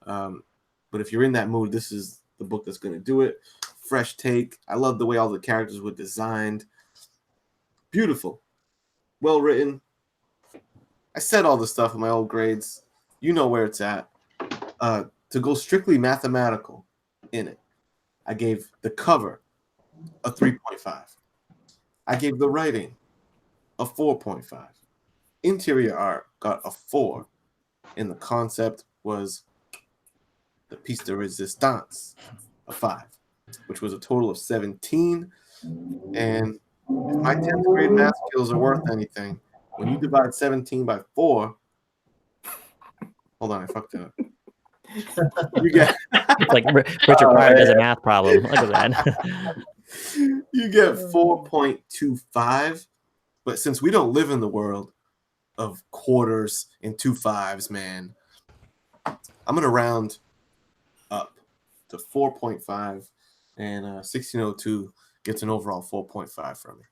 Speaker 1: But if you're in that mood, this is the book that's going to do it. Fresh take. I love the way all the characters were designed. Beautiful. Well written. I said all the stuff in my old grades. You know where it's at. To go strictly mathematical in it, I gave the cover a 3.5. I gave the writing a 4.5. Interior art got a 4. And the concept was the piece de resistance, a 5, which was a total of 17. And if my 10th grade math skills are worth anything, when you divide 17 by 4, hold on, I fucked it up. You get
Speaker 2: It's like Richard Pryor has a math problem. Look at that.
Speaker 1: you get 4.25. But since we don't live in the world of quarters and 2.5s, man, I'm gonna round up to 4.5, and 1602 gets an overall 4.5 from me.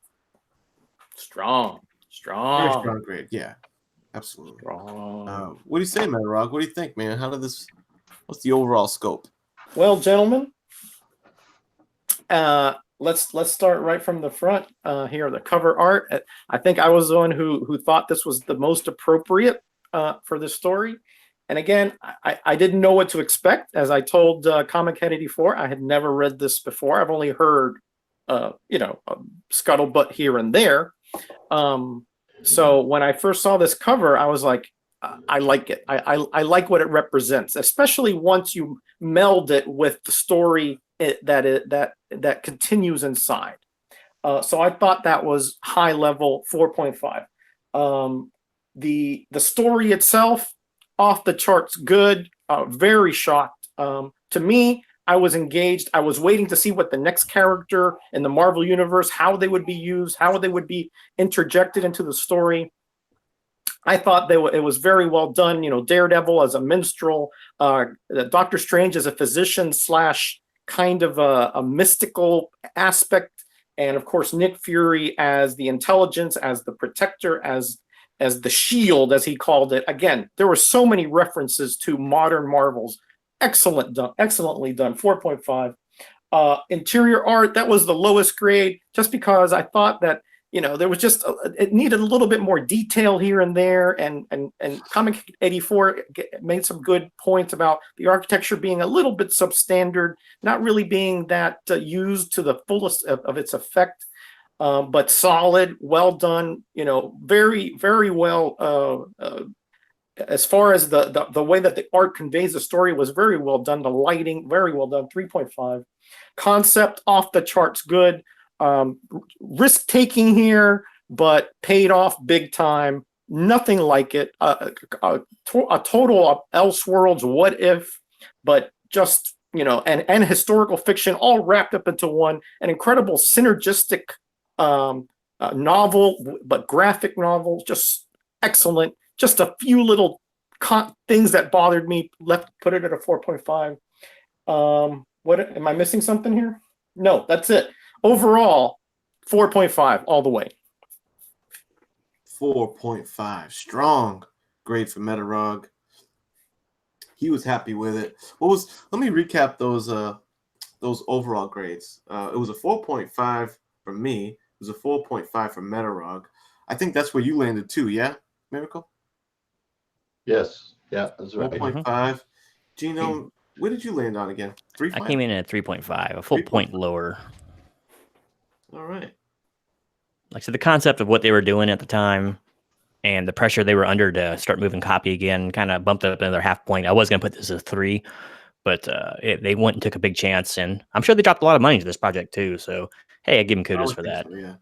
Speaker 3: Strong.
Speaker 1: Very strong grade, yeah, absolutely.
Speaker 3: Strong.
Speaker 1: What do you say, man, Rock? What do you think, man? What's the overall scope?
Speaker 3: Well, gentlemen, let's start right from the front here. The cover art. I think I was the one who thought this was the most appropriate for this story. And again, I didn't know what to expect. As I told Comic Head 84, I had never read this before. I've only heard, scuttlebutt here and there. So when I first saw this cover, I was like, I like it. I like what it represents, especially once you meld it with the story that continues inside. So I thought that was high level 4.5. The story itself, off the charts good. Very shocked. To me, I was engaged. I was waiting to see what the next character in the Marvel Universe, how they would be used, how they would be interjected into the story. I thought it was very well done. You know, Daredevil as a minstrel, Doctor Strange as a physician / kind of a mystical aspect, and of course Nick Fury as the intelligence, as the protector, as the shield, as he called it. Again, there were so many references to modern Marvels. Excellently done. 4.5. Interior art, that was the lowest grade, just because I thought that, you know, there was just it needed a little bit more detail here and there, and Comic 84 made some good points about the architecture being a little bit substandard, not really being that used to the fullest of its effect, but solid, well done, you know, very, very well. As far as the way that the art conveys the story was very well done. The lighting, very well done. 3.5. Concept off the charts good. Risk taking here, but paid off big time. Nothing like it. A total of Elseworlds what if, but just, you know, and historical fiction all wrapped up into one. An incredible synergistic novel, but graphic novel, just excellent. Just a few little things that bothered me. Put it at a 4.5. What am I missing something here? No, that's it. Overall, 4.5 all the way.
Speaker 1: 4.5. Strong grade for Metarog. He was happy with it. Let me recap those overall grades. It was a 4.5 for me. It was a 4.5 for Metarog. I think that's where you landed too, yeah, Miracle?
Speaker 4: Yes. Yeah, that's right.
Speaker 1: 4.5. Gino, where did you land on again? 3.5?
Speaker 2: I came in at 3.5, a full point lower.
Speaker 1: All right.
Speaker 2: Like, so the concept of what they were doing at the time and the pressure they were under to start moving copy again kind of bumped up another half point. I was going to put this as a 3, but they went and took a big chance, and I'm sure they dropped a lot of money into this project too. So, hey, I give them kudos for that.
Speaker 1: So,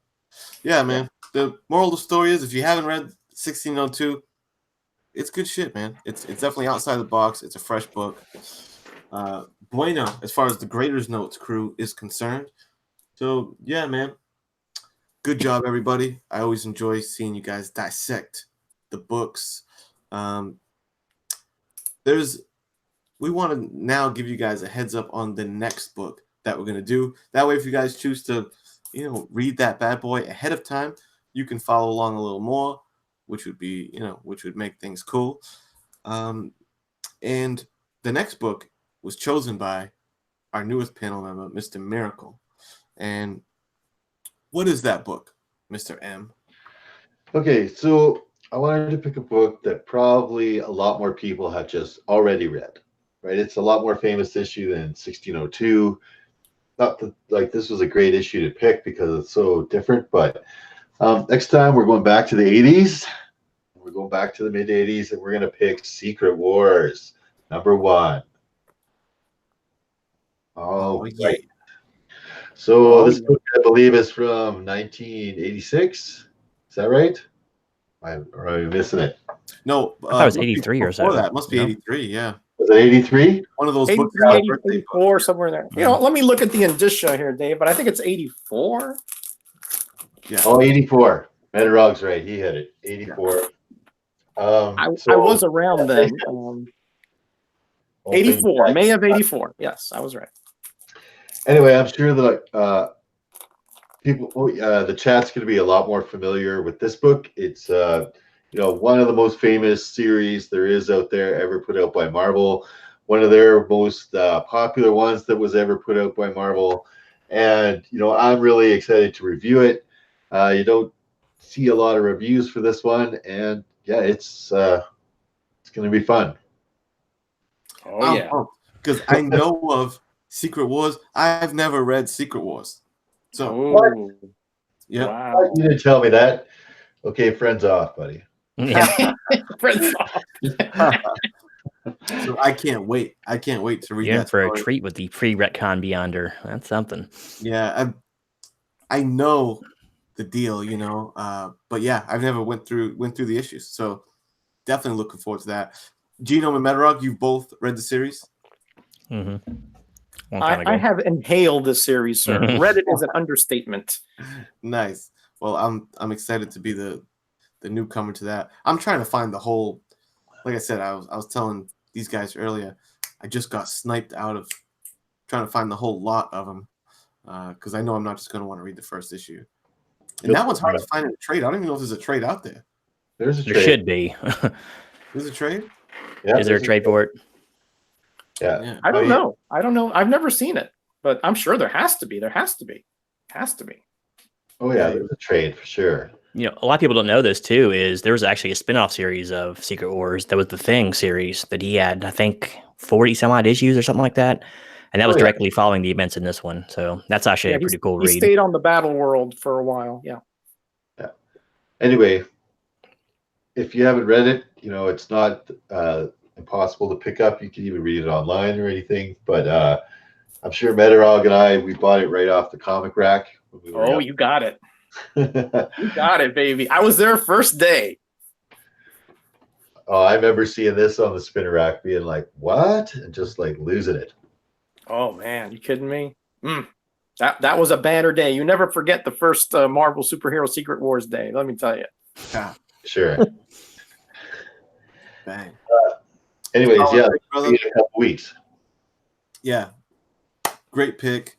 Speaker 1: yeah, man. The moral of the story is, if you haven't read 1602, it's good shit, man. It's definitely outside the box. It's a fresh book. Bueno, as far as the Graders Notes crew is concerned. So, yeah, man. good job, everybody. I always enjoy seeing you guys dissect the books. We want to now give you guys a heads up on the next book that we're going to do. That way, if you guys choose to, read that bad boy ahead of time, you can follow along a little more, which would be, which would make things cool. And the next book was chosen by our newest panel member, Mr. Miracle. And what is that book, Mr. M?
Speaker 4: Okay, so I wanted to pick a book that probably a lot more people have just already read, right? It's a lot more famous issue than 1602. Not that, like, this was a great issue to pick because it's so different, but next time we're going back to the 80s. We're going back to the mid 80s, and we're going to pick Secret Wars #1. Oh,
Speaker 1: yeah.
Speaker 4: right. So this book, I believe, is from 1986. Is that right? Or am I missing it?
Speaker 1: No,
Speaker 2: I thought it was 83 or so.
Speaker 1: That must be 83, yeah.
Speaker 4: Was it 83?
Speaker 1: One of those
Speaker 3: 83,
Speaker 1: books.
Speaker 3: 84, somewhere in there. Let me look at the indicia here, Dave, but I think it's 84.
Speaker 1: Yeah.
Speaker 4: Oh, 84. Metarog's right. He hit it. 84.
Speaker 3: I was around then. 84, May of 84. Yes, I was right.
Speaker 4: Anyway, I'm sure that people, the chat's going to be a lot more familiar with this book. It's one of the most famous series there is out there ever put out by Marvel. One of their most popular ones that was ever put out by Marvel. And I'm really excited to review it. You don't see a lot of reviews for this one, and yeah, it's going to be fun.
Speaker 3: Oh yeah,
Speaker 1: because I know of Secret Wars. I've never read Secret Wars, so yeah.
Speaker 3: Wow.
Speaker 4: You didn't tell me that. Okay, friends off, buddy.
Speaker 2: Yeah.
Speaker 3: Friends off.
Speaker 1: So I can't wait. I can't wait to read
Speaker 2: You're in
Speaker 1: that
Speaker 2: for
Speaker 1: story.
Speaker 2: a treat with the pre-retcon Beyonder. That's something.
Speaker 1: Yeah, I know the deal, but yeah, I've never went through the issues, so definitely looking forward to that. Genome and Metarog, you've both read the series?
Speaker 2: Mm-hmm.
Speaker 3: I have inhaled this series, sir. Read it is an understatement.
Speaker 1: Nice. Well, I'm excited to be the newcomer to that. I'm trying to find the whole. Like I said, I was telling these guys earlier, I just got sniped out of trying to find the whole lot of them because I know I'm not just going to want to read the first issue. And that one's hard to find in a trade. I don't even know if there's a trade out there.
Speaker 4: There's a trade.
Speaker 2: There should be.
Speaker 1: There's a trade?
Speaker 4: Yeah,
Speaker 2: Is there a trade for it?
Speaker 4: Yeah.
Speaker 3: I don't know. I've never seen it, but I'm sure there has to be. Has to be.
Speaker 4: Oh yeah, there's a trade for sure.
Speaker 2: A lot of people don't know this too, is there was actually a spin-off series of Secret Wars that was the Thing series that he had, I think, 40 some odd issues or something like that. And that was directly following the events in this one. So that's actually a pretty cool read.
Speaker 3: He stayed on the Battle World for a while. Yeah.
Speaker 4: Anyway, if you haven't read it, it's not impossible to pick up. You can even read it online or anything. But I'm sure Metarog and we bought it right off the comic rack. When we
Speaker 3: you got it. You got it, baby. I was there first day.
Speaker 4: Oh, I remember seeing this on the spinner rack, being like, "What?" and just like losing it.
Speaker 3: Oh man, you kidding me? That was a banner day. You never forget the first Marvel Superhero Secret Wars day. Let me tell you.
Speaker 1: Yeah.
Speaker 4: Sure.
Speaker 1: Bang.
Speaker 4: Anyways, yeah,
Speaker 1: brother.
Speaker 4: in a couple weeks.
Speaker 1: Yeah, great pick.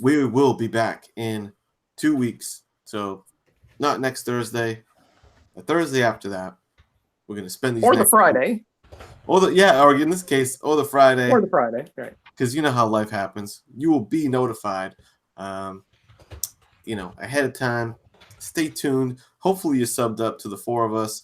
Speaker 1: We will be back in 2 weeks. So not next Thursday, the Thursday after that. We're gonna spend these
Speaker 3: Or the Friday.
Speaker 1: or in this case, or the Friday.
Speaker 3: Or the Friday, right?
Speaker 1: Because you know how life happens. You will be notified, ahead of time. Stay tuned. Hopefully you're subbed up to the four of us.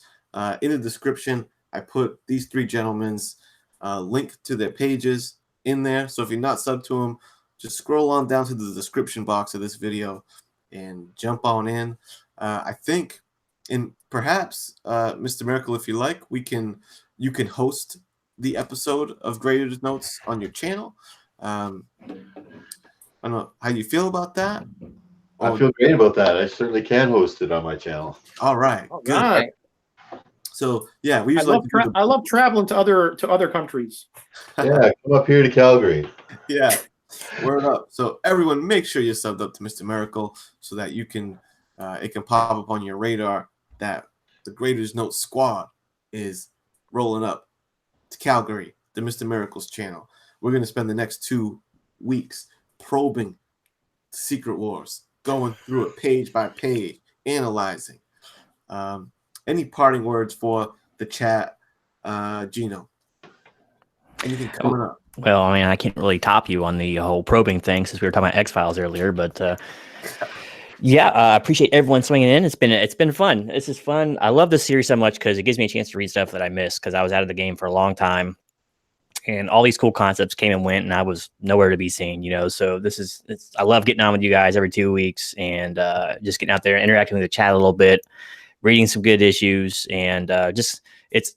Speaker 1: In the description, I put these three gentlemen's link to their pages in there. So if you're not subbed to them, just scroll on down to the description box of this video and jump on in. I think, and perhaps, Mr. Miracle, if you like, you can host the episode of Graded Notes on your channel. I don't know how you feel about that.
Speaker 4: I feel great about that. I certainly can host it on my channel.
Speaker 1: All right. Good.
Speaker 3: Right.
Speaker 1: So yeah, we
Speaker 3: I
Speaker 1: usually
Speaker 3: love traveling to other countries.
Speaker 4: Yeah, come up here to Calgary.
Speaker 1: Yeah. Word up. So everyone, make sure you're subbed up to Mr. Miracle so that you can, it can pop up on your radar that the Graders Note Squad is rolling up to Calgary, the Mr. Miracle's channel. We're going to spend the next 2 weeks probing Secret Wars, going through it page by page, analyzing. Any parting words for the chat, Gino? Anything coming up?
Speaker 2: Well, I mean, I can't really top you on the whole probing thing since we were talking about X-Files earlier, but yeah, I appreciate everyone swinging in. It's been fun. This is fun. I love this series so much because it gives me a chance to read stuff that I missed because I was out of the game for a long time, and all these cool concepts came and went, and I was nowhere to be seen. So I love getting on with you guys every 2 weeks and just getting out there, interacting with the chat a little bit, reading some good issues, and it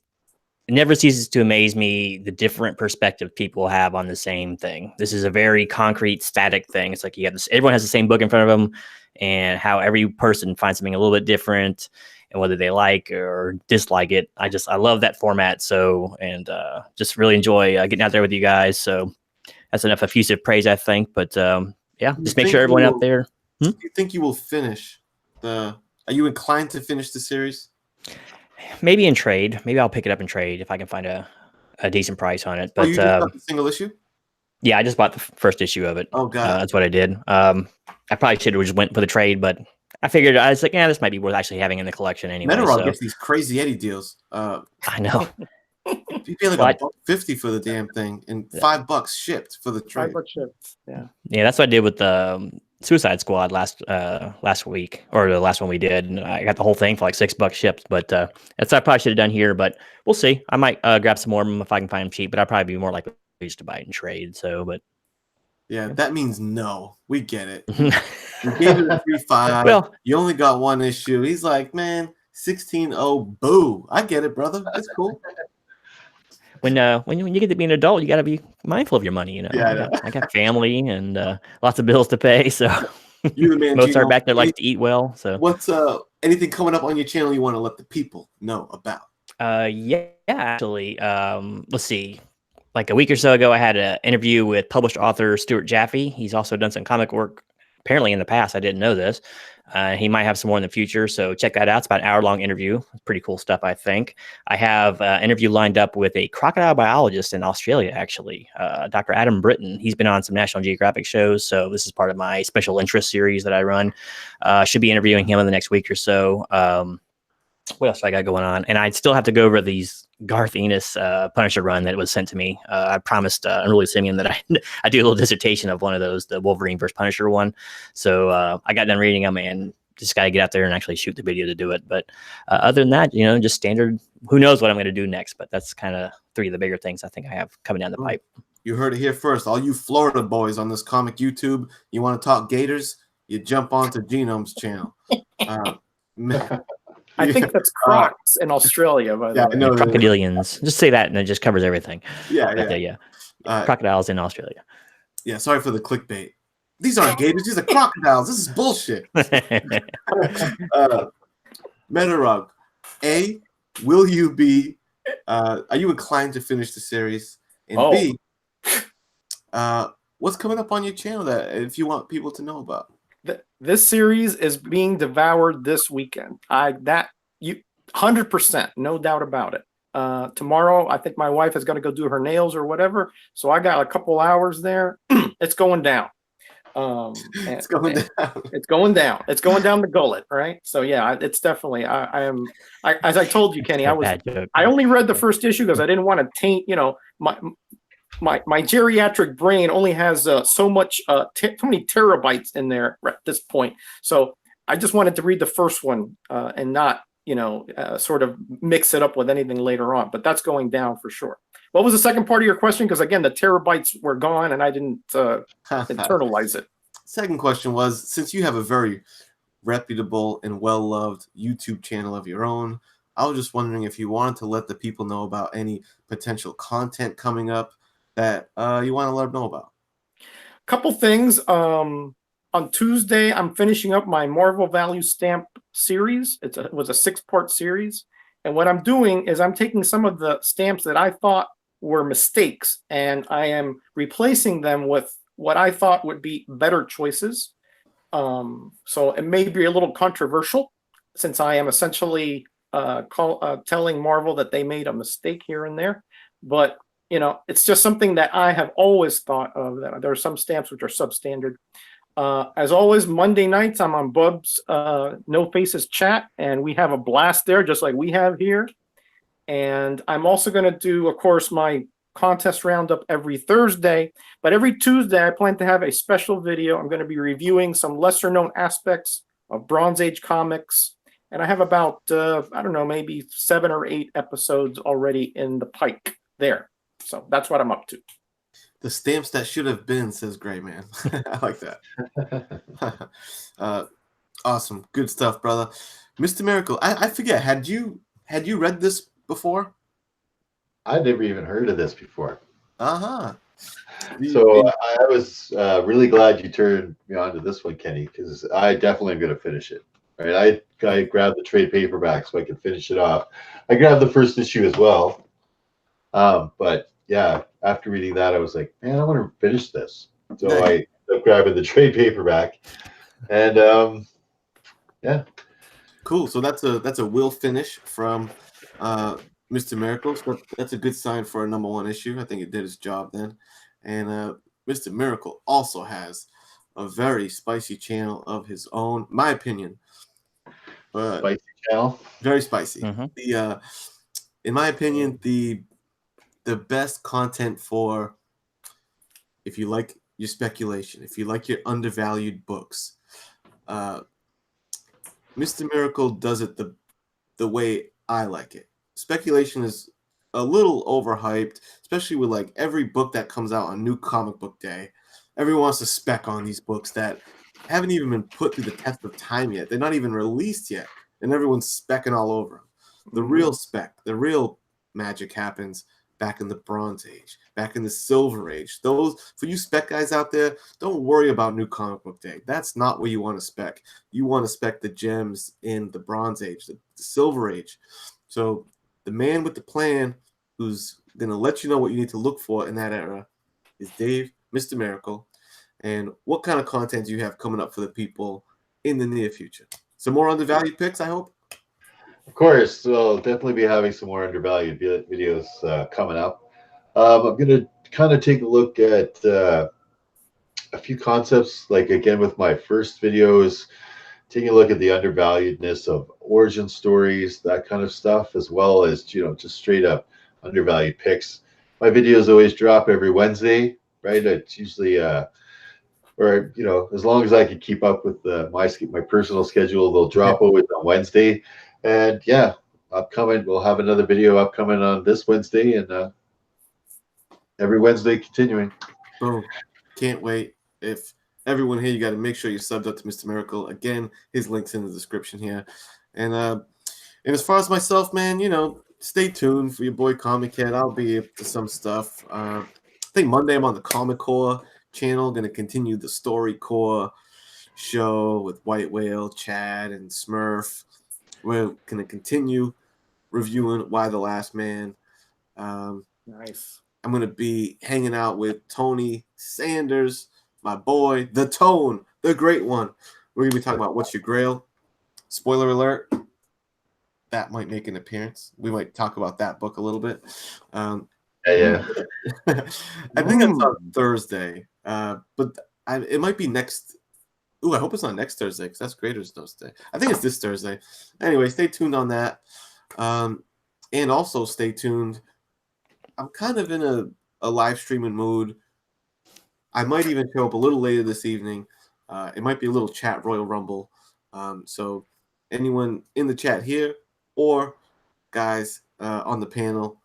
Speaker 2: never ceases to amaze me the different perspective people have on the same thing. This is a very concrete, static thing. It's like you have this, everyone has the same book in front of them, and how every person finds something a little bit different, and whether they like or dislike it. I love that format. So, and just really enjoy getting out there with you guys. So that's enough effusive praise, I think. But yeah, just make sure everyone out there.
Speaker 1: Do you think you will finish are you inclined to finish the series?
Speaker 2: Maybe in trade. Maybe I'll pick it up in trade if I can find a decent price on it. But
Speaker 1: you just got the single issue?
Speaker 2: Yeah, I just bought the first issue of it.
Speaker 1: Oh god,
Speaker 2: that's what I did. I probably should have just went for the trade, but I figured I was like, yeah, this might be worth actually having in the collection anyway.
Speaker 1: Metarog gets these crazy Eddie deals.
Speaker 2: I know.
Speaker 1: You pay like $1.50 for the damn thing, and $5 shipped for the trade.
Speaker 3: $5 shipped. Yeah.
Speaker 2: Yeah, that's what I did with the Suicide Squad last week, or the last one we did, and I got the whole thing for like $6 shipped. But that's what I probably should have done here. But we'll see. I might grab some more of them if I can find them cheap. But I'd probably be more likely to buy it in trade. So, but
Speaker 1: yeah, that means no. We get it. You gave it a 3.5.
Speaker 2: Well,
Speaker 1: you only got one issue. He's like, man, 16.0. Boo. I get it, brother. That's cool.
Speaker 2: When you get to be an adult, you got to be mindful of your money.
Speaker 1: Yeah,
Speaker 2: I got family and lots of bills to pay. So
Speaker 1: you the man,
Speaker 2: Mozart back there likes to eat well. So
Speaker 1: what's anything coming up on your channel you want to let the people know about?
Speaker 2: Yeah, actually, let's see. Like a week or so ago, I had an interview with published author Stuart Jaffe. He's also done some comic work apparently in the past. I didn't know this. He might have some more in the future, so check that out. It's about an hour-long interview. Pretty cool stuff, I think. I have an interview lined up with a crocodile biologist in Australia, actually, Dr. Adam Britton. He's been on some National Geographic shows, so this is part of my special interest series that I run. Should be interviewing him in the next week or so. What else do I got going on? And I still have to go over these Garth Ennis Punisher run that was sent to me. I promised Unruly Simeon that I do a little dissertation of one of those, the Wolverine versus Punisher one. So I got done reading them and just got to get out there and actually shoot the video to do it. But other than that, just standard. Who knows what I'm going to do next? But that's kind of three of the bigger things I think I have coming down the pipe.
Speaker 1: You heard it here first. All you Florida boys on this comic YouTube, you want to talk Gators? You jump onto Genome's channel.
Speaker 3: I think that's Crocs in Australia, by the way.
Speaker 2: No, crocodilians. Just say that, and it just covers everything.
Speaker 1: Yeah.
Speaker 2: Crocodiles in Australia.
Speaker 1: Yeah, sorry for the clickbait. These aren't gators. These are crocodiles. This is bullshit. Metarug, A, will you be? Are you inclined to finish the series? And B, what's coming up on your channel that if you want people to know about?
Speaker 3: This series is being devoured this weekend. 100%, no doubt about it. Tomorrow, I think my wife is going to go do her nails or whatever. So I got a couple hours there. It's going down. It's going down. It's going down. It's going down the gullet, right? So yeah, it's definitely. As I told you, Kenny, I only read the first issue because I didn't want to taint. My geriatric brain only has so many terabytes in there at this point. So I just wanted to read the first one and not, sort of mix it up with anything later on. But that's going down for sure. What was the second part of your question? Because again, the terabytes were gone and I didn't internalize it.
Speaker 1: Second question was, since you have a very reputable and well-loved YouTube channel of your own, I was just wondering if you wanted to let the people know about any potential content coming up that you want to let them know about.
Speaker 3: Couple things. On Tuesday, I'm finishing up my Marvel Value Stamp series. It was a 6-part series. And what I'm doing is I'm taking some of the stamps that I thought were mistakes, and I am replacing them with what I thought would be better choices. So it may be a little controversial, since I am essentially telling Marvel that they made a mistake here and there. But it's just something that I have always thought of. That there are some stamps which are substandard. As always, Monday nights I'm on Bub's No Faces chat, and we have a blast there, just like we have here. And I'm also going to do, of course, my contest roundup every Thursday, but every Tuesday I plan to have a special video. I'm going to be reviewing some lesser known aspects of Bronze Age comics, and I have about I don't know, maybe 7 or 8 episodes already in the pike there. So that's what I'm up to.
Speaker 1: The stamps that should have been, says Gray Man. I like that. Awesome, good stuff, brother. Mr. Miracle, I forget. Had you read this before?
Speaker 4: I'd never even heard of this before.
Speaker 1: Uh-huh.
Speaker 4: So I was really glad you turned me on to this one, Kenny, because I definitely am going to finish it. Right? I grabbed the trade paperback so I could finish it off. I grabbed the first issue as well. But yeah, after reading that, I was like, man, I want to finish this. So I ended up grabbing the trade paperback, and yeah.
Speaker 1: Cool. So that's a will finish from Mr. Miracle. So that's a good sign for a #1 issue. I think it did its job then. And Mr. Miracle also has a very spicy channel of his own, my opinion.
Speaker 4: Spicy channel.
Speaker 1: Very spicy.
Speaker 2: Mm-hmm.
Speaker 1: In my opinion, the best content for if you like your speculation, if you like your undervalued books. Mr. Miracle does it the way I like it. Speculation is a little overhyped, especially with like every book that comes out on New Comic Book Day. Everyone wants to spec on these books that haven't even been put through the test of time yet. They're not even released yet, and everyone's specking all over them. The real spec, the real magic happens back in the Bronze Age, back in the Silver Age. Those, for you spec guys out there, don't worry about New Comic Book Day. That's not what you want to spec. You want to spec the gems in the Bronze Age, the Silver Age. So the man with the plan who's going to let you know what you need to look for in that era is Dave, Mr. Miracle. And what kind of content do you have coming up for the people in the near future? Some more undervalued picks, I hope?
Speaker 4: Of course, we'll definitely be having some more undervalued videos coming up. I'm going to kind of take a look at a few concepts, like again with my first videos, taking a look at the undervaluedness of origin stories, that kind of stuff, as well as just straight up undervalued picks. My videos always drop every Wednesday, right? It's usually or as long as I can keep up with my personal schedule, they'll drop always on Wednesday. And yeah, upcoming, we'll have another video upcoming on this Wednesday, and every Wednesday continuing.
Speaker 1: Boom. Can't wait. If everyone here, you got to make sure you're subbed up to Mr. Miracle. Again, his link's in the description here. And as far as myself, man, stay tuned for your boy Comic Head. I'll be up to some stuff. I think Monday I'm on the Comic Core channel, going to continue the Story Core show with White Whale, Chad, and Smurf. We're going to continue reviewing Why the Last Man.
Speaker 3: Nice.
Speaker 1: I'm going to be hanging out with Tony Sanders, my boy, the Tone, the great one. We're going to be talking about What's Your Grail. Spoiler alert, that might make an appearance. We might talk about that book a little bit.
Speaker 4: Yeah.
Speaker 1: I think it's on Thursday, but it might be next. Ooh, I hope it's not next Thursday because that's Graders Notes Day. I think it's this Thursday. Anyway, stay tuned on that. And also stay tuned. I'm kind of in a live streaming mood. I might even show up a little later this evening. It might be a little chat Royal Rumble. So anyone in the chat here or guys on the panel,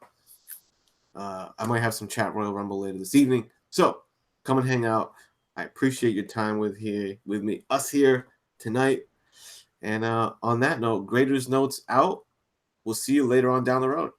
Speaker 1: I might have some chat Royal Rumble later this evening. So come and hang out. I appreciate your time with us here tonight. And on that note, Graders Notes out. We'll see you later on down the road.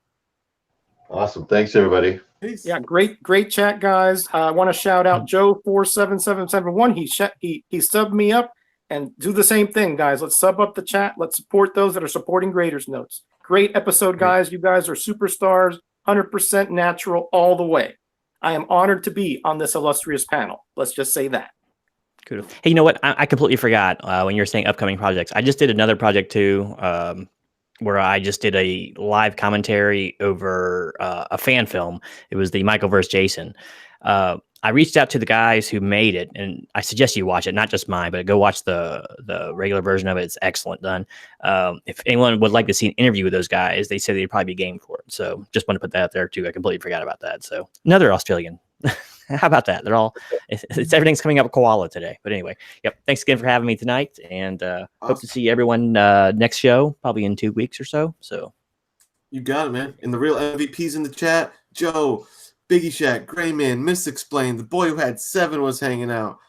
Speaker 4: Awesome. Thanks, everybody.
Speaker 1: Peace.
Speaker 3: Yeah, great chat, guys. I want to shout out Joe47771. He subbed me up, and do the same thing, guys. Let's sub up the chat. Let's support those that are supporting Graders Notes. Great episode, guys. You guys are superstars. 100% natural all the way. I am honored to be on this illustrious panel. Let's just say that.
Speaker 2: Cool. Hey, you know what? I completely forgot when you were saying upcoming projects. I just did another project too, where I just did a live commentary over a fan film. It was the Michael vs. Jason. I reached out to the guys who made it, and I suggest you watch it, not just mine, but go watch the regular version of it. It's excellent done. If anyone would like to see an interview with those guys, they said they'd probably be game for it. So just want to put that out there too. I completely forgot about that. So another Australian. How about that? They're all it's everything's coming up koala today. But anyway, yep. Thanks again for having me tonight, and hope to see everyone next show, probably in 2 weeks or so. So
Speaker 1: You got it, man. And the real MVPs in the chat: Joe, Biggie Shack, Gray Man, Misexplained, the boy who had 7 was hanging out.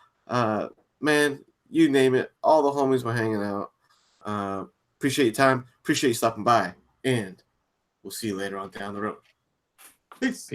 Speaker 1: Man, you name it, all the homies were hanging out. Appreciate your time. Appreciate you stopping by, and we'll see you later on down the road. Peace.